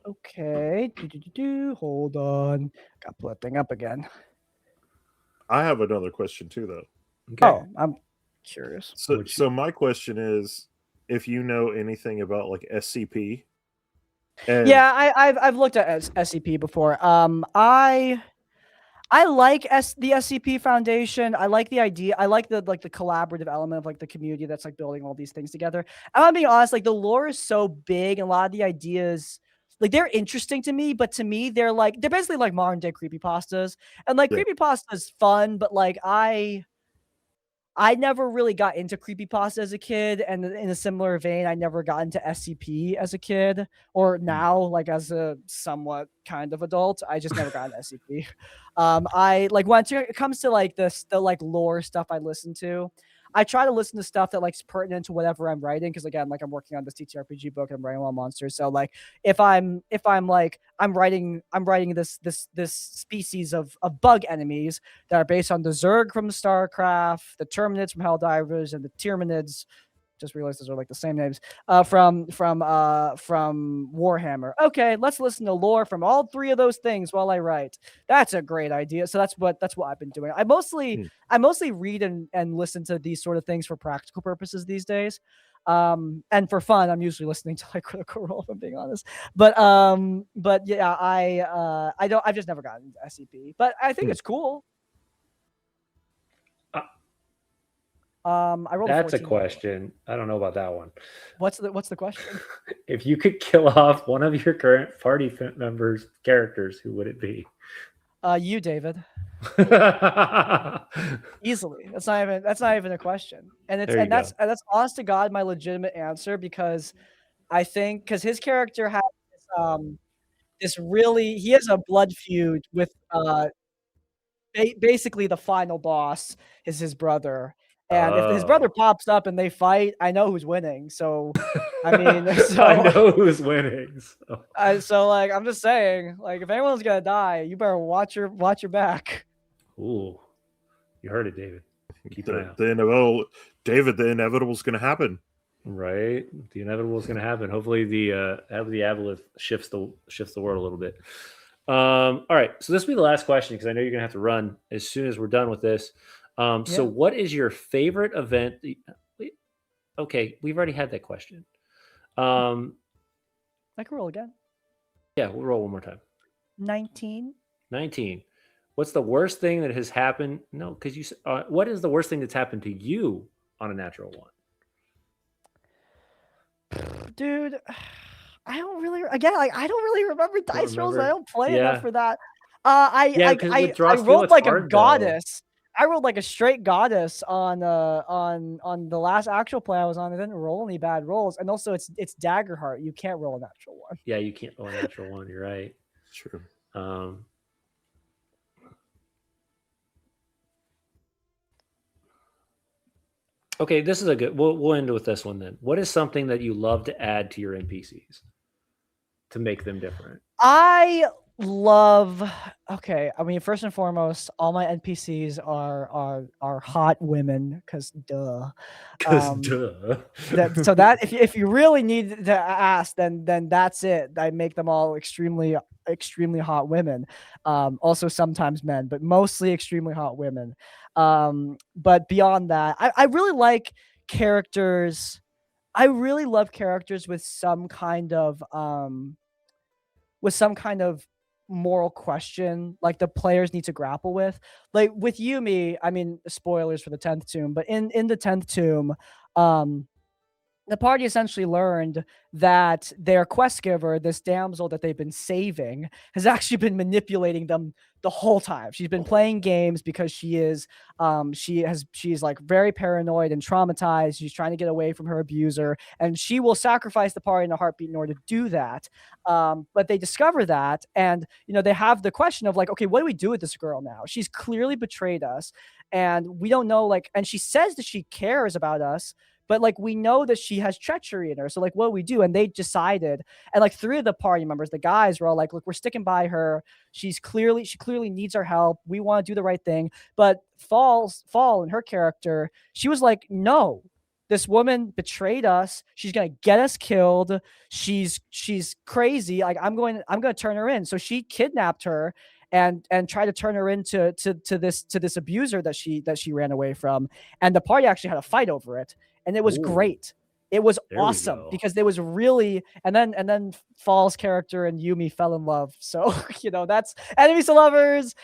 Okay. Hold on. Got to pull that thing up again. I have another question too, though. Okay. Oh, I'm curious. So my question is, if you know anything about like SCP. Yeah, I've looked at SCP before. I like the SCP Foundation. I like the idea. I like the collaborative element of like the community that's like building all these things together. And I'm being honest, like the lore is so big, and a lot of the ideas, like they're interesting to me, but to me they're basically like modern day creepypastas. And like creepypasta is fun, but like I never really got into creepypasta as a kid, and in a similar vein, I never got into SCP as a kid, or now, like as a somewhat kind of adult, I just never got into SCP. I like when it comes to like the like lore stuff I listen to, I try to listen to stuff that like's pertinent to whatever I'm writing, because again, like I'm working on this TTRPG book and I'm writing on monsters. So like if I'm like I'm writing this species of bug enemies that are based on the Zerg from StarCraft, the Terminids from Helldivers, and the Tyranids. Just realized those are like the same names from Warhammer. Okay, let's listen to lore from all 3 of those things while I write. That's a great idea. So that's what I've been doing. I mostly read and listen to these sort of things for practical purposes these days. And for fun, I'm usually listening to like Critical Role, if I'm being honest. But yeah, I've just never gotten into SCP, but I think it's cool. I rolled. That's a question. I don't know about that one. What's the question? If you could kill off one of your current party members' characters, who would it be? You, David. Easily. That's not even a question. And that's honest to God my legitimate answer, because I think his character has he has a blood feud with basically the final boss is his brother. And if his brother pops up and they fight, I know who's winning. So, I mean, I know who's winning. So like, I'm just saying, like, if anyone's gonna die, you better watch your back. Ooh, you heard it, David. Keep an eye out. The inevitable is going to happen. Right, the inevitable is going to happen. Hopefully, the aboleth shifts the world a little bit. All right, so this will be the last question, because I know you're going to have to run as soon as we're done with this. So what is your favorite event? Okay, we've already had that question. I can roll again. Yeah, we'll roll one more time. 19. What's the worst thing that has happened? No, because you. What is the worst thing that's happened to you on a natural one? Dude, I don't really remember dice rolls. I don't play enough for that. I rolled like a goddess. I rolled like a straight goddess on the last actual play I was on. I didn't roll any bad rolls, and also it's Daggerheart. You can't roll a natural one. Yeah, you can't roll a natural one. You're right. True. Okay, this is a good. We'll end with this one then. What is something that you love to add to your NPCs to make them different? I love. Okay, I mean, first and foremost, all my NPCs are hot women because duh. Because Um, duh. so that if you really need to ask, then that's it. I make them all extremely hot women. Also sometimes men, but mostly extremely hot women. But beyond that, I really like characters. I really love characters with some kind of moral question like the players need to grapple with. Like with Yumi, I mean, spoilers for the 10th tomb, but in the 10th tomb, um the party essentially learned that their quest giver, this damsel that they've been saving, has actually been manipulating them the whole time. She's been playing games because she's like very paranoid and traumatized. She's trying to get away from her abuser, and she will sacrifice the party in a heartbeat in order to do that. But they discover that, and they have the question of like, okay, what do we do with this girl now? She's clearly betrayed us, and we don't know, like, and she says that she cares about us, but like we know that she has treachery in her. So like what do we do? And they decided, and like three of the party members, the guys, were all like, look, we're sticking by her. She clearly needs our help. We want to do the right thing. But Fall and her character, she was like, no, this woman betrayed us. She's gonna get us killed. She's crazy. Like I'm gonna turn her in. So she kidnapped her and tried to turn her into this abuser that she ran away from. And the party actually had a fight over it, and it was Ooh. great. It was There we awesome go. because there was really, and then Fall's character and Yumi fell in love. So that's enemies to lovers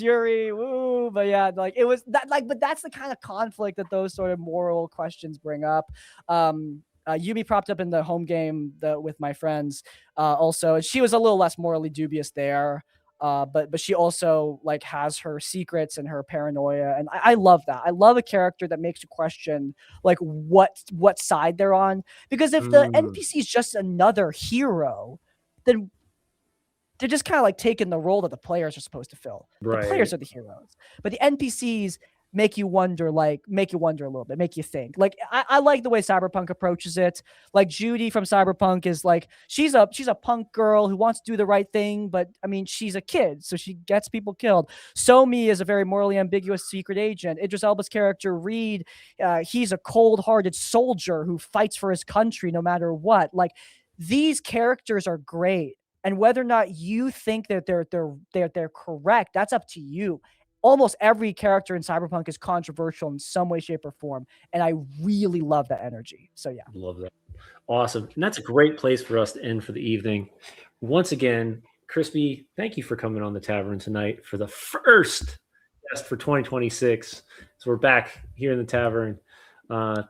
Yuri. Woo! But yeah, like it was that, like, but that's the kind of conflict that those sort of moral questions bring up. Yumi propped up in the home game with my friends. Also, and she was a little less morally dubious there. But she also like has her secrets and her paranoia, and I love that. I love a character that makes you question like what side they're on, because if the NPC is just another hero, then they're just kind of like taking the role that the players are supposed to fill. Right. The players are the heroes, but the NPCs make you wonder a little bit, make you think. Like I like the way Cyberpunk approaches it. Like Judy from Cyberpunk is like she's a punk girl who wants to do the right thing, but I mean she's a kid, so she gets people killed. Somi is a very morally ambiguous secret agent. Idris Elba's character Reed, he's a cold-hearted soldier who fights for his country no matter what. Like these characters are great, and whether or not you think that they're correct, that's up to you. Almost every character in Cyberpunk is controversial in some way, shape, or form, and I really love that energy. So yeah, love that. Awesome, and that's a great place for us to end for the evening. Once again, Crispy, thank you for coming on the Tavern tonight for the first guest for 2026. So we're back here in the Tavern.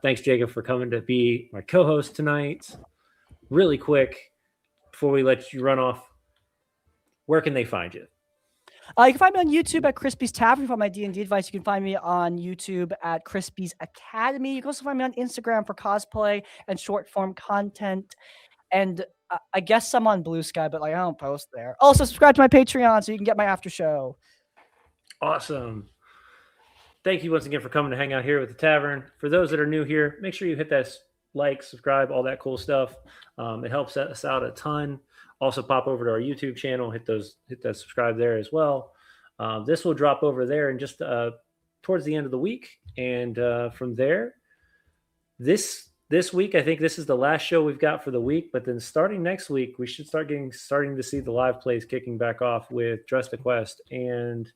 Thanks, Jacob, for coming to be my co-host tonight. Really quick, before we let you run off, where can they find you? You can find me on YouTube at Crispy's Tavern for my D&D advice. You can find me on YouTube at Crispy's Academy. You can also find me on Instagram for cosplay and short form content. And I guess I'm on Blue Sky, but like I don't post there. Also, subscribe to my Patreon so you can get my after show. Awesome. Thank you once again for coming to hang out here with the Tavern. For those that are new here, make sure you hit that like, subscribe, all that cool stuff. It helps us out a ton. Also, pop over to our YouTube channel, hit that subscribe there as well. This will drop over there in just towards the end of the week, and from there, this week, I think this is the last show we've got for the week. But then starting next week, we should starting to see the live plays kicking back off with Dress to Quest and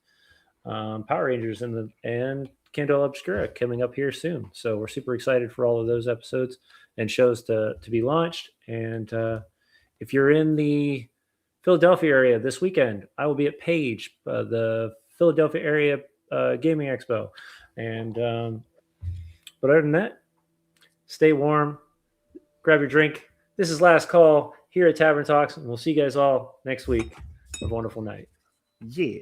Power Rangers and Candle Obscura coming up here soon. So we're super excited for all of those episodes and shows to be launched. And if you're in the Philadelphia area this weekend, I will be at Page, the Philadelphia area gaming expo. And but other than that, stay warm, grab your drink. This is Last Call here at Tavern Talks, and we'll see you guys all next week. Have a wonderful night. Yeah.